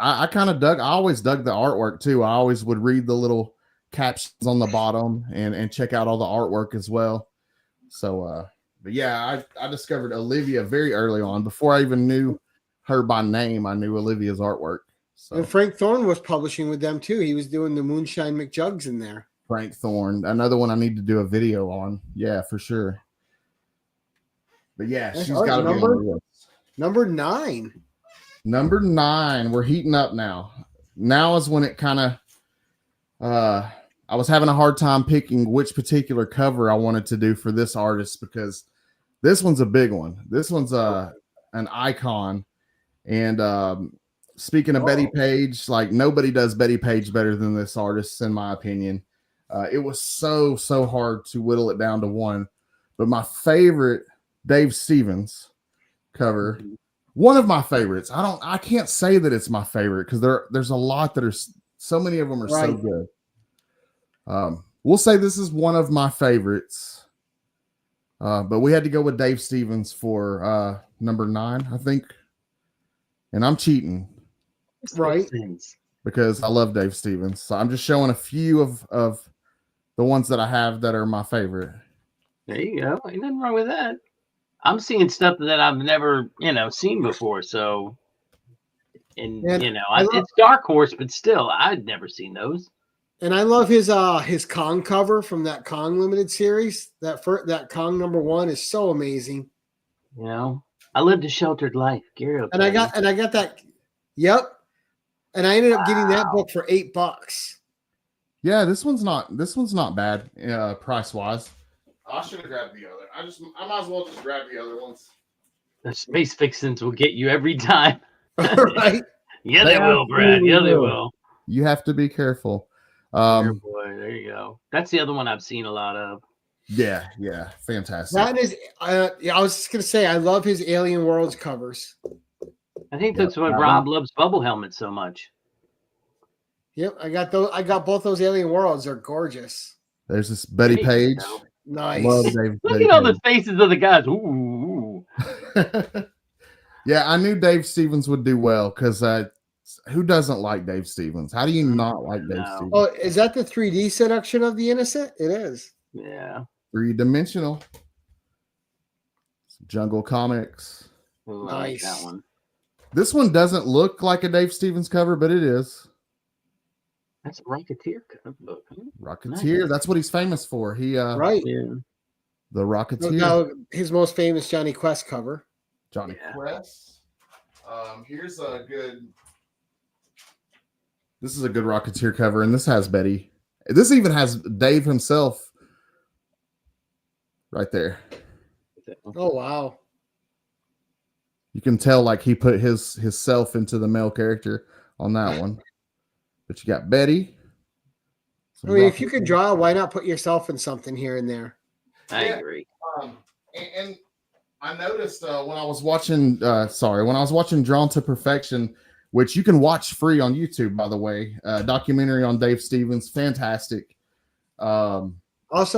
I kind of dug. I always dug the artwork too. I always would read the little captions on the bottom and check out all the artwork as well. So, but yeah, I discovered Olivia very early on. Before I even knew her by name, I knew Olivia's artwork. So. And Frank Thorne was publishing with them too. He was doing the Moonshine McJugs in there. Frank Thorne, another one I need to do a video on. Yeah, for sure. But yeah, she's got to be on the list. Number 9. Number 9. We're heating up now. Now is when it kind of. I was having a hard time picking which particular cover I wanted to do for this artist because this one's a big one. This one's an icon, and speaking of Betty Page, like nobody does Betty Page better than this artist, in my opinion. It was so hard to whittle it down to one, but my favorite Dave Stevens cover, one of my favorites. I can't say that it's my favorite because there's a lot that are so many of them are so good. We'll say this is one of my favorites, but we had to go with Dave Stevens for number 9, I think, and I'm cheating. Right. Because I love Dave Stevens. So I'm just showing a few of the ones that I have that are my favorite. There you go. Ain't nothing wrong with that. I'm seeing stuff that I've never, seen before. So, and it's Dark Horse, but still, I'd never seen those. And I love his Kong cover from that Kong limited series. That Kong number 1 is so amazing. I lived a sheltered life, Gary. And I got that. Yep. And I ended up getting that book for $8. Yeah, this one's not bad price wise. I should have grabbed the other. I might as well just grab the other ones. The space fixins will get you every time. Right? Yeah, they will, Brad. Yeah, they will. You have to be careful. Boy, there you go. That's the other one I've seen a lot of. Yeah, fantastic. That is, I was just gonna say, I love his Alien Worlds covers. I think that's why Rob loves Bubble Helmet so much. Yep, I got those. I got both those Alien Worlds. They're gorgeous. There's this Betty Page. Nice. Look at all the faces of the guys. Ooh. Yeah, I knew Dave Stevens would do well because who doesn't like Dave Stevens? How do you not like Dave Stevens? Oh, is that the 3D seduction of the innocent? It is. Yeah. 3-dimensional. Jungle Comics. Ooh, nice. I like that one. This one doesn't look like a Dave Stevens cover, but it is. That's a Rocketeer book. Rocketeer. Nice. That's what he's famous for. He right. Yeah. The Rocketeer. Now, his most famous Johnny Quest cover. Johnny Quest. Here's a good. This is a good Rocketeer cover, and this has Betty. This even has Dave himself right there. Oh wow. You can tell like he put his self into the male character on that one. But you got Betty. I mean, if you could draw, why not put yourself in something here and there? I agree. And I noticed when I was watching Drawn to Perfection, which you can watch free on YouTube, by the way, documentary on Dave Stevens, fantastic. Also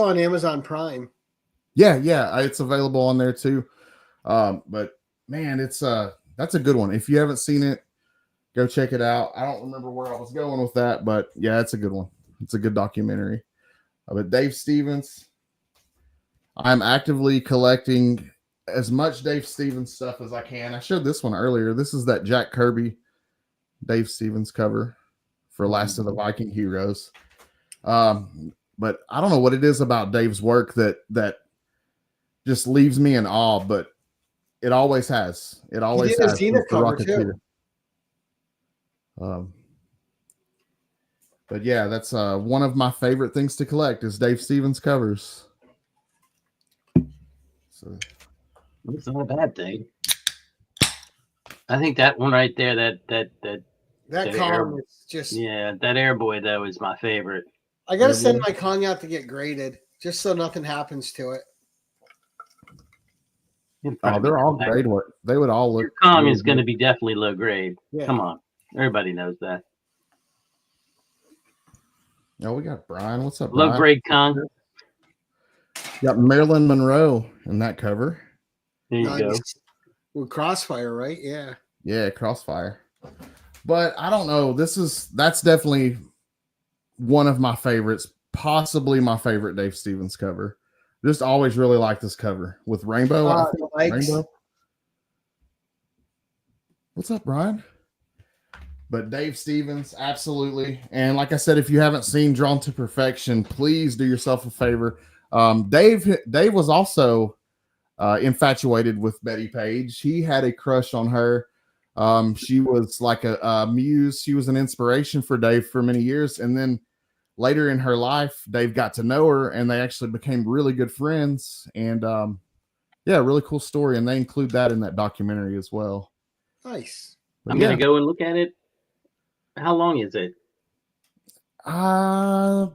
on Amazon Prime. Yeah, it's available on there too. But man, that's a good one. If you haven't seen it, go check it out. I don't remember where I was going with that, but yeah, it's a good one. It's a good documentary. But Dave Stevens, I'm actively collecting as much Dave Stevens stuff as I can. I showed this one earlier. This is that Jack Kirby Dave Stevens cover for Last of the Viking Heroes. But I don't know what it is about Dave's work that just leaves me in awe, but it always has. It always has. The Rocketeer. But yeah, that's one of my favorite things to collect is Dave Stevens covers. So it's not a bad thing. I think that one right there, that Kong is just that Airboy though is my favorite. I gotta send my Kong out to get graded just so nothing happens to it. Oh, they're all grade work. They would all look. Your Kong is going to be definitely low grade. Yeah. Come on, everybody knows that. Oh, we got Brian. What's up, Brian? Low grade Kong. Got Marilyn Monroe in that cover. There you go. With Crossfire, right? Yeah. Yeah, Crossfire. But I don't know. That's definitely one of my favorites, possibly my favorite Dave Stevens cover. Just always really like this cover with Rainbow. Rainbow. What's up, Brian? But Dave Stevens, absolutely. And like I said, if you haven't seen Drawn to Perfection, please do yourself a favor. Dave was also infatuated with Betty Page. He had a crush on her. She was like a muse. She was an inspiration for Dave for many years. And then later in her life, Dave got to know her and they actually became really good friends. And yeah, really cool story. And they include that in that documentary as well. Nice. But I'm going to go and look at it. How long is it? I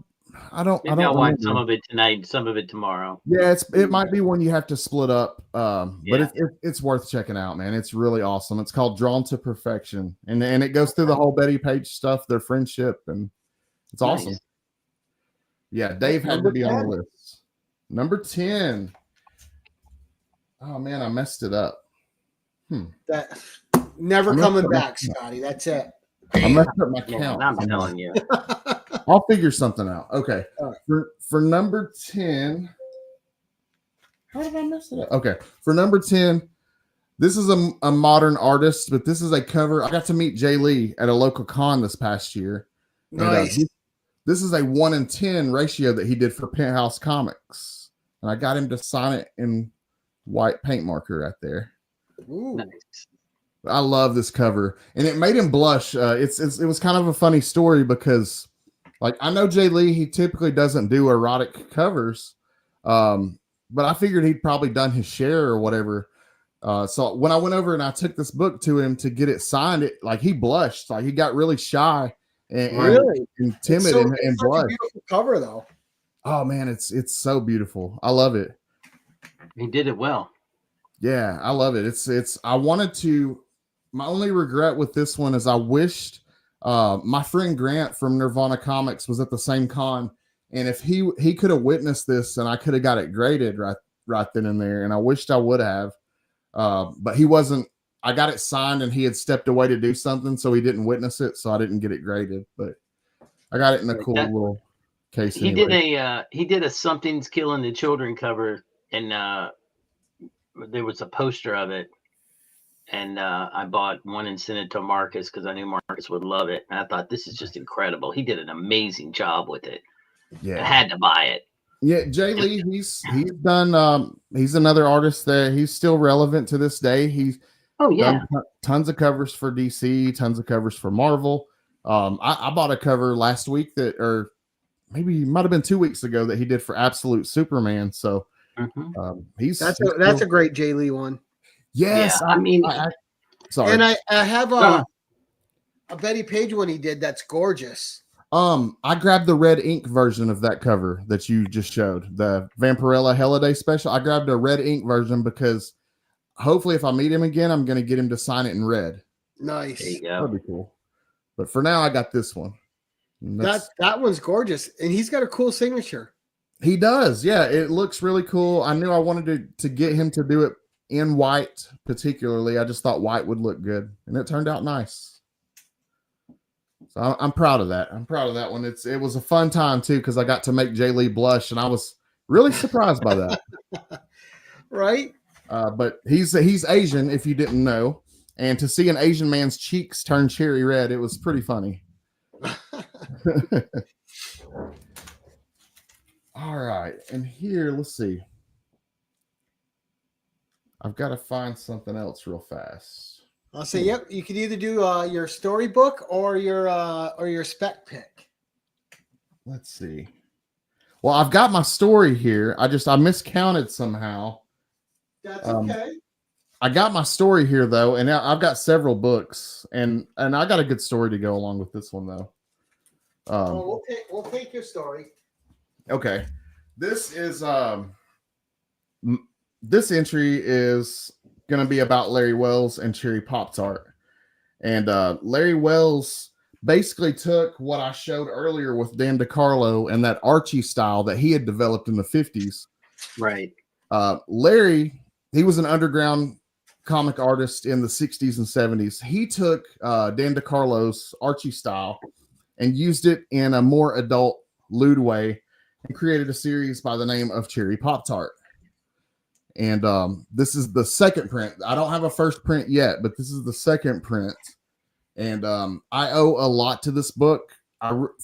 don't. Maybe I'll watch some of it tonight, some of it tomorrow. Yeah, it might be one you have to split up. But it's worth checking out, man. It's really awesome. It's called Drawn to Perfection, and it goes through the whole Betty Page stuff, their friendship, and it's awesome. Nice. Yeah, Dave had to be on the list. Number 10. Oh man, I messed it up. That never coming back, Scotty. That's it. I messed up my count. I'm telling you. I'll figure something out. Okay. Right. For number 10. How did I mess it up? Okay. For number 10, this is a modern artist, but this is a cover. I got to meet Jay Lee at a local con this past year. Nice. And, this is a 1-in-10 ratio that he did for Penthouse Comics. And I got him to sign it in white paint marker right there. Ooh. Nice. I love this cover, and it made him blush. It was kind of a funny story because, like, I know Jay Lee, he typically doesn't do erotic covers, but I figured he'd probably done his share or whatever. So when I went over and I took this book to him to get it signed, he blushed, like he got really shy and timid and blushed. A beautiful cover though. Oh man, it's so beautiful. I love it. He did it well. Yeah, I love it. I wanted to. My only regret with this one is I wished my friend Grant from Nirvana Comics was at the same con, and if he could have witnessed this and I could have got it graded right then and there, and I wished I would have, but he wasn't. I got it signed and he had stepped away to do something, so he didn't witness it, so I didn't get it graded. But I got it in a cool little case. He did a Something's Killing the Children cover, and there was a poster of it. And I bought one and sent it to Marcus because I knew Marcus would love it. And I thought, this is just incredible. He did an amazing job with it. Yeah, I had to buy it. Yeah, Jay Lee, he's done. He's another artist that he's still relevant to this day. He's done tons of covers for DC, tons of covers for Marvel. I bought a cover last week or maybe it might have been 2 weeks ago that he did for Absolute Superman. So that's a great Jay Lee one. Yes, yeah, sorry. And I have a Betty Page one he did that's gorgeous. I grabbed the red ink version of that cover that you just showed, the Vampirella Holiday Special. I grabbed a red ink version because hopefully if I meet him again, I'm going to get him to sign it in red. Nice. There you go. That'd be cool. But for now, I got this one. That one's gorgeous, and he's got a cool signature. He does. Yeah, it looks really cool. I knew I wanted to get him to do it in white, particularly. I just thought white would look good, and it turned out nice. So I'm proud of that. I'm proud of that one. It was a fun time too because I got to make Jay Lee blush, and I was really surprised by that. Right? But he's Asian, if you didn't know, and to see an Asian man's cheeks turn cherry red, it was pretty funny. All right, and here, let's see. I've got to find something else real fast. I'll say, yep. You could either do your storybook or your spec pick. Let's see. Well, I've got my story here. I miscounted somehow. That's okay. I got my story here though, and I've got several books, and I got a good story to go along with this one though. We'll take your story. Okay, this is this entry is going to be about Larry Wells and Cherry Pop-Tart. And Larry Wells basically took what I showed earlier with Dan DiCarlo and that Archie style that he had developed in the 50s. Right. Larry, he was an underground comic artist in the 60s and 70s. He took Dan DeCarlo's Archie style and used it in a more adult, lewd way and created a series by the name of Cherry Pop Tart. And this is the second print. I don't have a first print yet, but this is the second print. And I owe a lot to this book.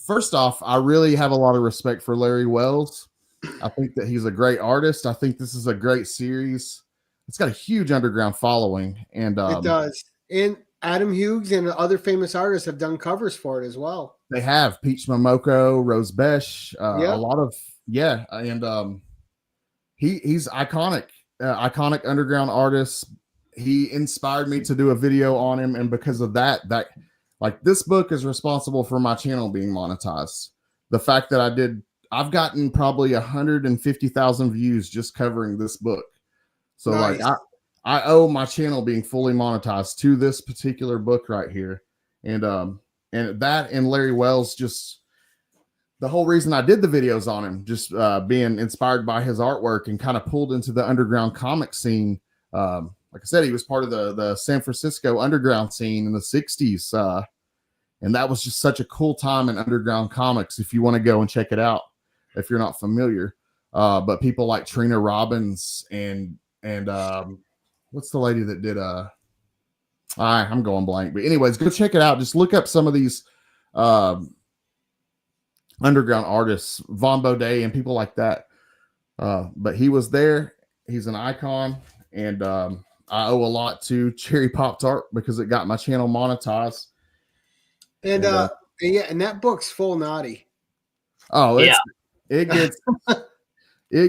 First off, I really have a lot of respect for Larry Wells. I think that he's a great artist. I think this is a great series. It's got a huge underground following. And it does. And Adam Hughes and other famous artists have done covers for it as well. They have Peach Momoko, Rose Besh, a lot of, and he's iconic underground artist. He inspired me to do a video on him, and because of that like this book is responsible for my channel being monetized. The fact that I've gotten probably 150,000 views just covering this book. So nice. Like I owe my channel being fully monetized to this particular book right here. And that and Larry Wells, just the whole reason I did the videos on him, just being inspired by his artwork and kind of pulled into the underground comic scene. Like I said, he was part of the San Francisco underground scene in the 60s. And that was just such a cool time in underground comics if you want to go and check it out, if you're not familiar. But people like Trina Robbins and what's the lady that did I'm going blank. But anyways, go check it out. Just look up some of these underground artists, Vaughn Baudet and people like that. But he was there. He's an icon. And I owe a lot to Cherry Pop Tart because it got my channel monetized. And and that book's full naughty. Oh, it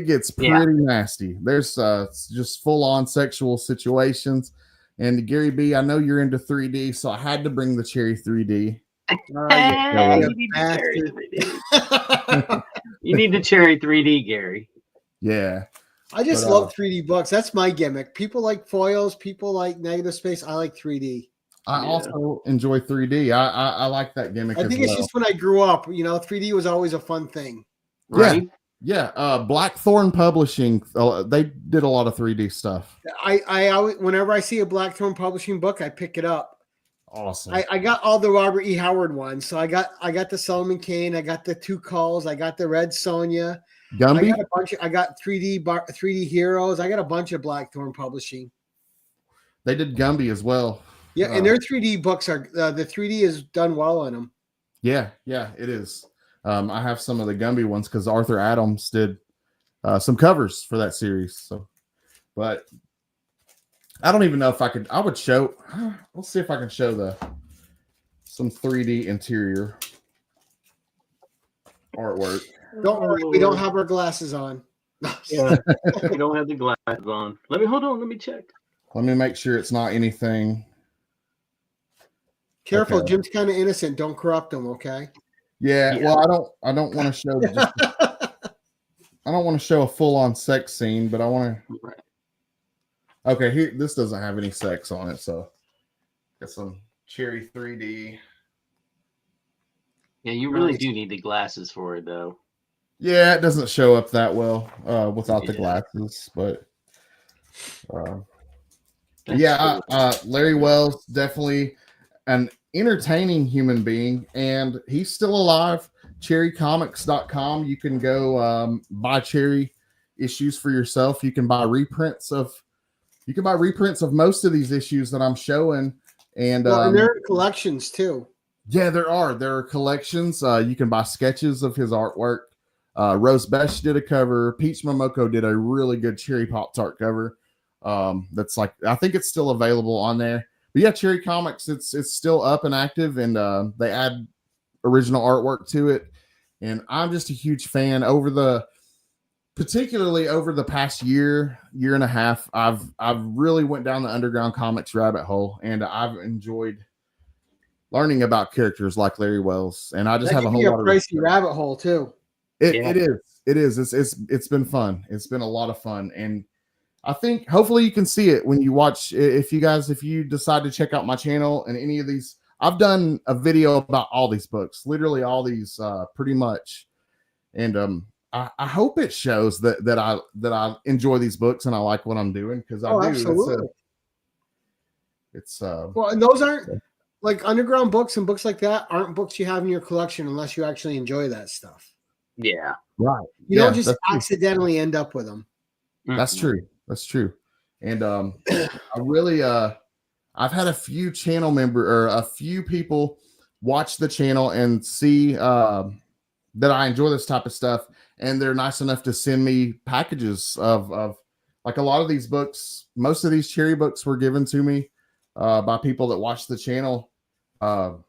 gets pretty nasty. There's just full on sexual situations. And Gary B, I know you're into 3D, so I had to bring the Cherry 3D. You need the Cherry 3D, Gary. Yeah. I just love 3D books. That's my gimmick. People like foils. People like negative space. I like 3D. I also enjoy 3D. I like that gimmick. I think it's just when I grew up, 3D was always a fun thing. Right? Yeah. Blackthorn Publishing, they did a lot of 3D stuff. I always, whenever I see a Blackthorn Publishing book, I pick it up. Awesome. I got all the Robert E. Howard ones. So I got the Solomon Kane. I got the Two Calls. I got the Red Sonja. Gumby? I got 3D Heroes. I got a bunch of Blackthorn Publishing. They did Gumby as well. Yeah, and their 3D books are the 3D is done well on them. Yeah, it is. I have some of the Gumby ones because Arthur Adams did some covers for that series. So, but I don't even know if I could. I would show. Let's see if I can show some 3D interior artwork. Don't worry, we don't have our glasses on. Yeah, we don't have the glasses on. Hold on. Let me check. Let me make sure it's not anything. Careful, okay. Jim's kind of innocent. Don't corrupt him, okay? Yeah. Well, I don't want to show. I don't want to show a full-on sex scene, but I want to. Right. Okay, here. This doesn't have any sex on it, so got some Cherry 3D. Yeah, you really do need the glasses for it, though. Yeah, it doesn't show up that well without the glasses, but Larry Wells, definitely an entertaining human being, and he's still alive. Cherrycomics.com. You can go buy Cherry issues for yourself. You can buy reprints of most of these issues that I'm showing, and and there are collections too. Yeah, there are collections. You can buy sketches of his artwork. Rose Besh did a cover. Peach Momoko did a really good Cherry Pop Tart cover. That's like, I think it's still available on there. But yeah, Cherry Comics, it's still up and active, and they add original artwork to it. And I'm just a huge fan. Particularly over the past year and a half, I've really went down the underground comics rabbit hole, and I've enjoyed learning about characters like Larry Wells. And I just have a whole lot of pricey rabbit hole too. It is. It's been fun. It's been a lot of fun, and I think hopefully you can see it when you watch. If you decide to check out my channel and any of these, I've done a video about all these books, literally all these, pretty much. And I hope it shows that I enjoy these books and I like what I'm doing, because I do. Absolutely. It's well, and those aren't like underground books, and books like that aren't books you have in your collection unless you actually enjoy that stuff. Yeah. Right. You don't just accidentally end up with them. That's true. That's true. And I really I've had a few channel a few people watch the channel and see that I enjoy this type of stuff, and they're nice enough to send me packages of like a lot of these books. Most of these cherry books were given to me by people that watch the channel, and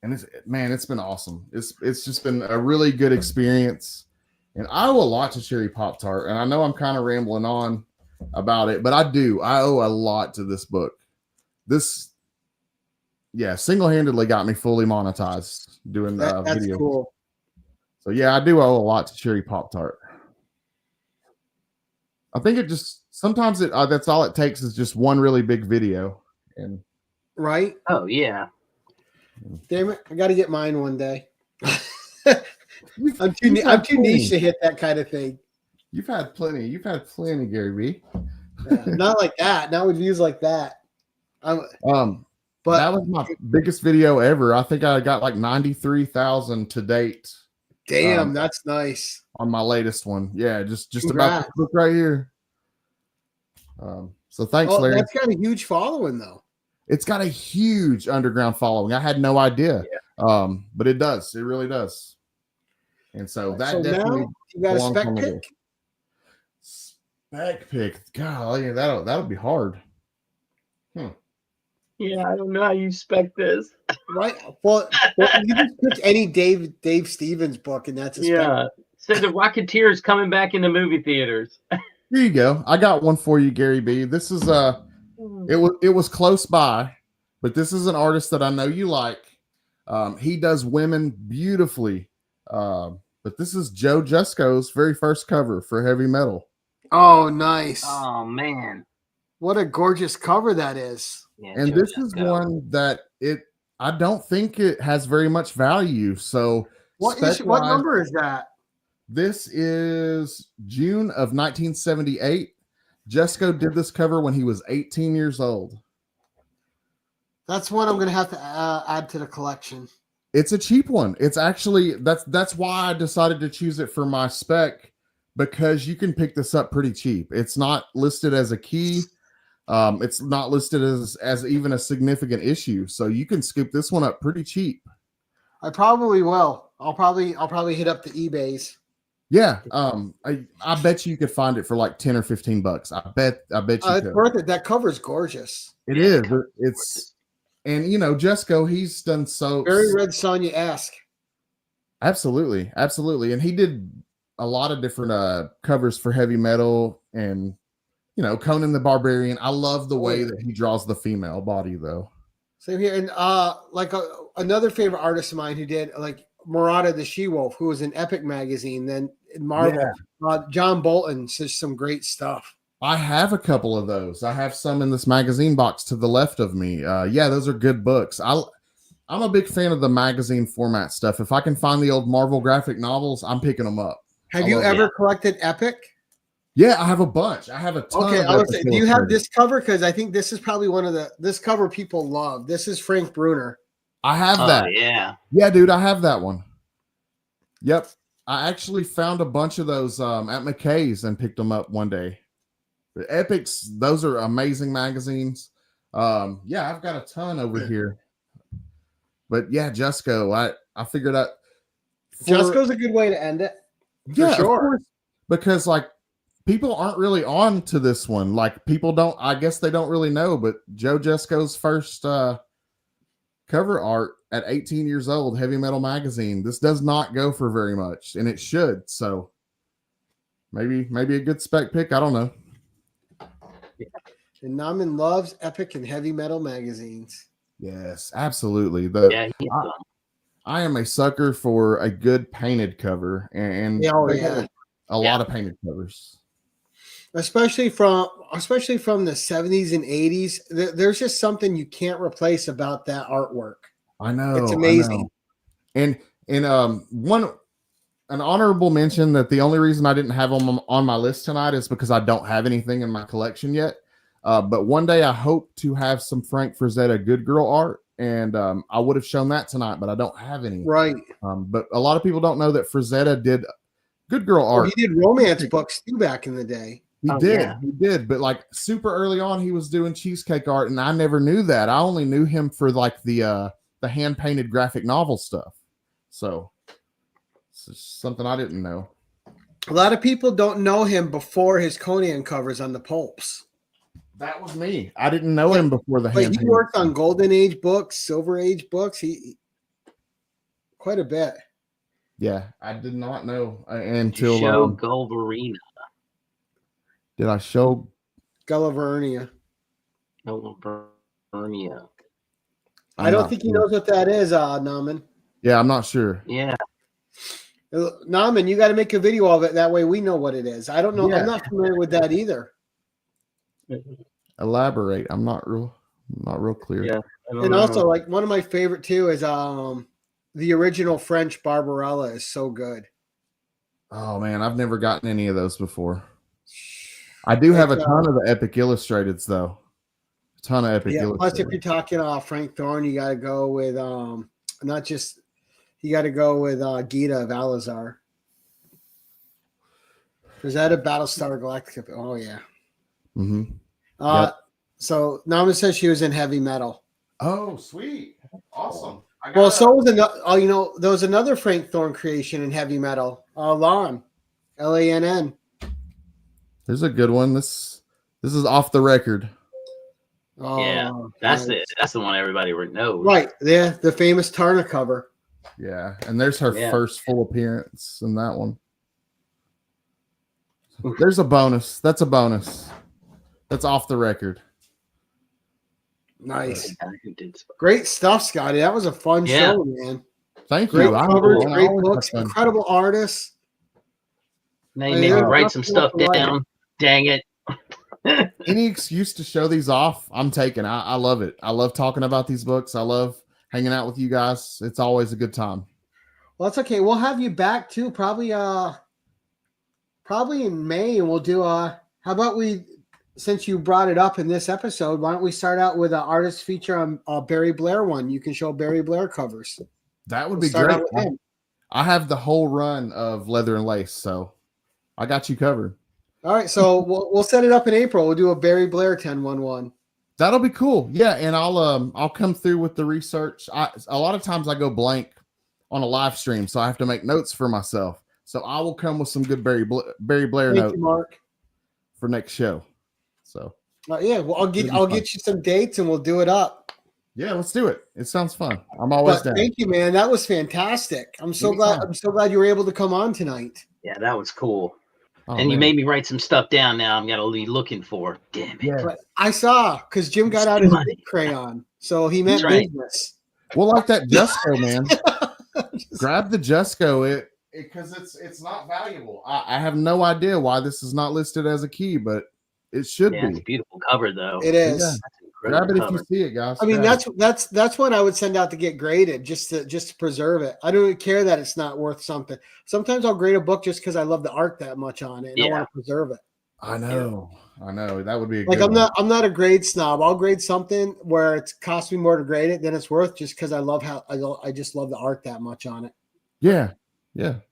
it's been awesome. It's just been a really good experience, and I owe a lot to Cherry Pop Tart. And I know I'm kind of rambling on about it, but I owe a lot to this book. This single-handedly got me fully monetized doing that's video. Cool. So yeah, I do owe a lot to Cherry Pop Tart. I think it just sometimes that's all it takes is just one really big video. And right. Oh yeah. Damn it! I got to get mine one day. I'm too niche to hit that kind of thing. You've had plenty, Gary V. Not like that. Not with views like that. But that was my biggest video ever. I think I got like 93,000 to date. Damn, that's nice. On my latest one. Yeah, just about the book right here. So thanks, Larry. That's got a huge following though. It's got a huge underground following. I had no idea. Yeah. But it does. It really does. And so that definitely now you got a spec pick? Spec pick. Golly, that'll be hard. Yeah, I don't know how you spec this. Right. Well, you just pick any Dave Stevens book, and that's a spec. Yeah. So the Rocketeer is coming back in the movie theaters. Here you go. I got one for you, Gary B. This is it was close by, but this is an artist that I know you like. He does women beautifully. But this is Joe Jusko's very first cover for Heavy Metal. Oh, nice. Oh man. What a gorgeous cover that is. Yeah, and this is one that I don't think it has very much value. So what number is that? This is June of 1978. Jusko did this cover when he was 18 years old. That's one I'm going to have to add to the collection. It's a cheap one. It's actually that's why I decided to choose it for my spec, because you can pick this up pretty cheap. It's not listed as a key. It's not listed as even a significant issue, so you can scoop this one up pretty cheap. I probably will. I'll probably hit up the eBays. Yeah, I bet you could find it for like 10 or 15 bucks. I bet you it's worth it. That cover's gorgeous. It is. It's, and you know, Jusko, he's done so very Red Sonja-esque. Absolutely, and he did a lot of different covers for Heavy Metal and, you know, Conan the Barbarian. I love the way that he draws the female body, though. Same here. And another favorite artist of mine who did like Murata the She-Wolf, who was in Epic magazine, then in Marvel. John Bolton says some great stuff. I have a couple of those. I have some in this magazine box to the left of me. Yeah, those are good books. I'm a big fan of the magazine format stuff. If I can find the old Marvel graphic novels, I'm picking them up. Have you ever collected Epic? Yeah, I have a bunch. I have a ton. Okay, I would say, do you have this cover? Because I think this is probably this cover people love. This is Frank Bruner. I have that. Yeah, dude, I have that one. Yep, I actually found a bunch of those at McKay's and picked them up one day. The Epics, those are amazing magazines. Yeah, I've got a ton over here. But yeah, Jusko, I figured out. Jusko's a good way to end it. Yeah, sure. Of course, because like people aren't really on to this one. Like people don't, I guess they don't really know, but Joe Jusko's first cover art at 18 years old, Heavy Metal magazine. This does not go for very much, and it should. So maybe a good spec pick. I don't know. And Nauman loves Epic and Heavy Metal magazines. Yes, absolutely. I am a sucker for a good painted cover, and a lot of painted covers. Especially from the 70s and 80s. There's just something you can't replace about that artwork. I know. It's amazing. And one an honorable mention that the only reason I didn't have them on my list tonight is because I don't have anything in my collection yet. But one day I hope to have some Frank Frazetta Good Girl art, and I would have shown that tonight, but I don't have any. Right. But a lot of people don't know that Frazetta did Good Girl art. He did romance books too back in the day. He did. But like super early on, he was doing cheesecake art, and I never knew that. I only knew him for like the hand painted graphic novel stuff. So it's just something I didn't know. A lot of people don't know him before his Conan covers on the pulps. That was me. I didn't know him before the hand. But he worked on Golden Age books, Silver Age books. He quite a bit. Yeah, I did not know until show Gulverina. Did I show Gullivernia? Gullivernia. I don't think he knows what that is, Nauman. Yeah, I'm not sure. Yeah. Nauman, you got to make a video of it. That way we know what it is. I don't know. Yeah. I'm not familiar with that either. Elaborate. I'm not real clear. Yeah. And also, like, one of my favorite too is the original French Barbarella is so good. Oh man, I've never gotten any of those before. I do have a ton of the Epic Illustrateds though. A ton of Epic Illustrateds. Plus, if you're talking Frank Thorne, you got to go with you got to go with Gita of Alazar. Is that a Battlestar Galactica? Oh yeah. Mm-hmm. Yep. So Nama says she was in heavy metal. Oh, sweet. Awesome. Well, so was another, there was another Frank Thorne creation in heavy metal. Lann. Lann. There's a good one. This is Off the Record. Oh, yeah, that's nice. That's the one everybody knows. Right. Yeah, the famous Tarna cover. Yeah, and there's her first full appearance in that one. There's a bonus. That's a bonus. That's Off the Record. Nice. Great stuff, Scotty. That was a fun show, man. Thank you. Great covers, great books, incredible artists. Now you maybe write some stuff down. Dang it. Any excuse to show these off, I'm taking. I love it. I love talking about these books. I love hanging out with you guys. It's always a good time. Well, that's okay. We'll have you back too, probably in May, and we'll do how about we, since you brought it up in this episode, why don't we start out with an artist feature on Barry Blair one? You can show Barry Blair covers. That would be great. I have the whole run of Leather and Lace, so I got you covered. All right, so we'll set it up in April. We'll do a Barry Blair 10-1-1. That'll be cool. Yeah, and I'll come through with the research. A lot of times I go blank on a live stream, so I have to make notes for myself. So I will come with some good Barry Blair notes, Mark, for next show. So yeah, well, I'll get you some dates and we'll do it up. Yeah, let's do it. It sounds fun. I'm always down. Thank you, man. That was fantastic. I'm so glad you were able to come on tonight. Yeah, that was cool. Oh, and you made me write some stuff down. Now I'm gonna be looking for. Damn it! Yeah. I saw because Jim got out his big crayon, so he meant business. Well, like that Jusco, man. Grab the Jusco. Because it's not valuable. I have no idea why this is not listed as a key, but it should be. It's a beautiful cover, though. It is. Yeah. Grab it if you see it, guys. I mean, that's what I would send out to get graded, just to preserve it. I don't even care that it's not worth something. Sometimes I'll grade a book just because I love the art that much on it, and I want to preserve it. I know. That would be a like good I'm not a grade snob. I'll grade something where it's cost me more to grade it than it's worth, just because I love I just love the art that much on it. Yeah, of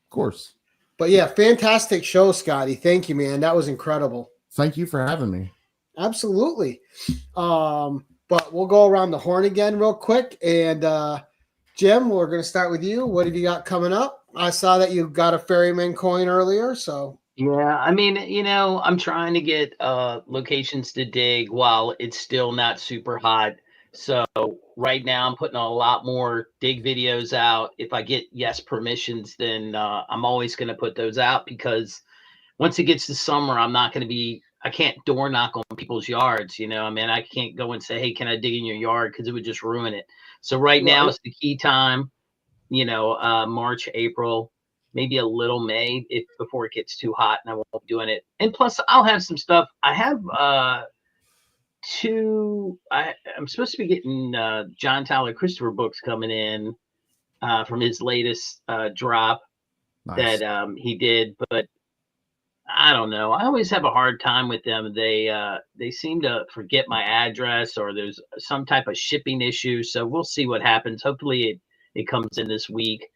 course. But yeah, fantastic show, Scotty. Thank you, man. That was incredible. Thank you for having me. Absolutely. But we'll go around the horn again real quick. And Jim, we're going to start with you. What have you got coming up? I saw that you got a Ferryman coin earlier, so. Yeah, I mean, I'm trying to get locations to dig while it's still not super hot. So right now I'm putting a lot more dig videos out. If I get permissions, then I'm always going to put those out, because once it gets to summer, I can't door knock on people's yards. I mean, I can't go and say, hey, can I dig in your yard? Because it would just ruin it. So right now it's the key time, March, April, maybe a little May before it gets too hot, and I won't be doing it. And plus I'll have some stuff. I have I'm supposed to be getting John Tyler Christopher books coming in from his latest drop. Nice. that he did, but I don't know. I always have a hard time with them. They seem to forget my address, or there's some type of shipping issue. So we'll see what happens. Hopefully it comes in this week,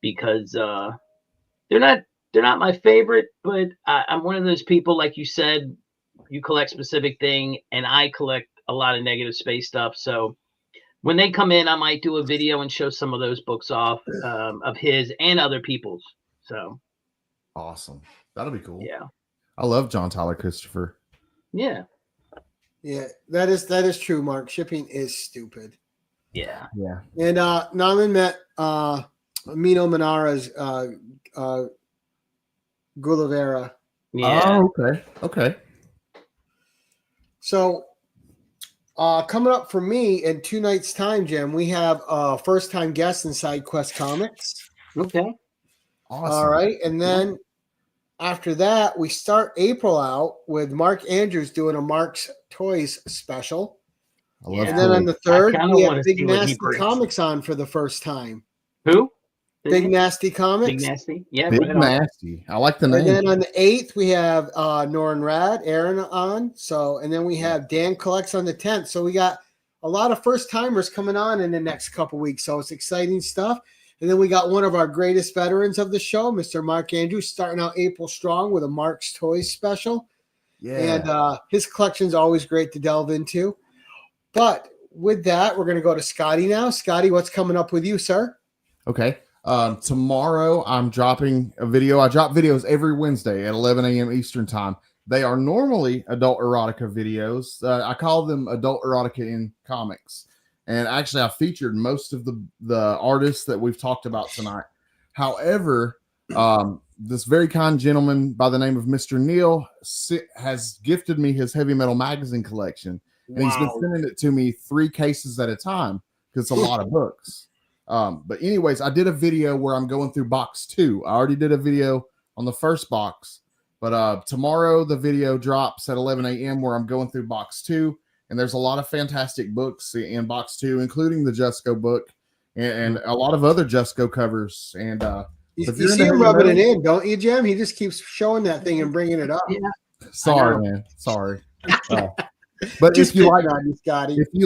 because they're not my favorite, but I'm one of those people, like you said, you collect specific thing, and I collect a lot of negative space stuff. So when they come in, I might do a video and show some of those books off, of his and other people's. So awesome. That'll be cool. Yeah. I love John Tyler Christopher. Yeah. Yeah, that is true, Mark. Shipping is stupid. Yeah. Yeah. And Naman met Mino Manara's Gulavera. Yeah. Oh, okay. Okay. So coming up for me in 2 nights' time, Jim, we have a first-time guest in Side Quest Comics. Okay. Awesome. All right. And then after that, we start April out with Mark Andrews doing a Mark's Toys special. I love And then on the 3rd, we have Big see what he Nasty brings. Comics on for the first time. Who? Big Nasty Comics. Big Nasty. Yeah. Big right on. Nasty. I like the name. And then on the 8th, we have Norin Rad, Aaron on. So, and then we have Dan Collects on the 10th. So we got a lot of first timers coming on in the next couple weeks. So it's exciting stuff. And then we got one of our greatest veterans of the show, Mr. Mark Andrews, starting out April strong with a Mark's Toys special. Yeah. And his collection's always great to delve into. But with that, we're going to go to Scotty now. Scotty, what's coming up with you, sir? Okay. Tomorrow I'm dropping a video. I drop videos every Wednesday at 11 a.m. Eastern time. They are normally adult erotica videos. I call them adult erotica in comics. And actually I featured most of the artists that we've talked about tonight. However, this very kind gentleman by the name of Mr. Neil has gifted me his heavy metal magazine collection. And he's been sending it to me 3 cases at a time, because it's a lot of books. But anyways, I did a video where I'm going through box 2. I already did a video on the first box, but tomorrow the video drops at 11 a.m. where I'm going through box 2, and there's a lot of fantastic books in box 2, including the Jusco book and a lot of other Jusco covers. And you see him rubbing it in, don't you, Jim? He just keeps showing that thing and bringing it up. Yeah. Sorry, man. Sorry. But if you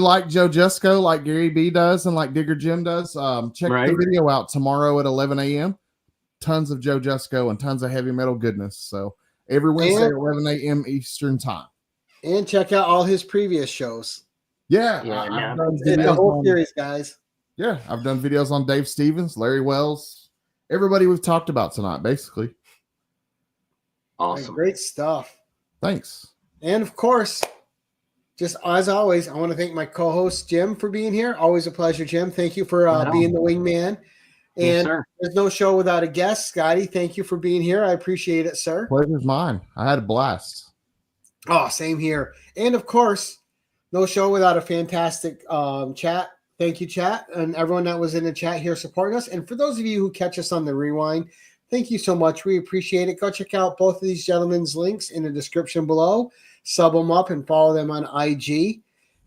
like Joe Jusco, like Gary B does and like Digger Jim does, check the video out tomorrow at 11 a.m. Tons of Joe Jusco and tons of heavy metal goodness. So every Wednesday at 11 a.m. Eastern time. And check out all his previous shows. Yeah. I've done the whole series, guys. Yeah, I've done videos on Dave Stevens, Larry Wells, everybody we've talked about tonight, basically. Awesome. Great stuff. Thanks. And of course, just as always, I want to thank my co-host Jim for being here. Always a pleasure, Jim. Thank you for being the wingman. And there's no show without a guest. Scotty, thank you for being here. I appreciate it, sir. Pleasure's mine. I had a blast. Oh, same here. And of course, no show without a fantastic chat. Thank you, chat, and everyone that was in the chat here supporting us. And for those of you who catch us on the rewind, thank you so much. We appreciate it. Go check out both of these gentlemen's links in the description below. Sub them up and follow them on IG.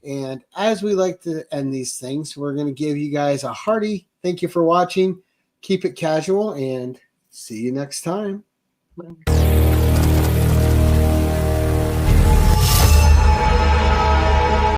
And as we like to end these things, we're going to give you guys a hearty thank you for watching. Keep it casual and see you next time.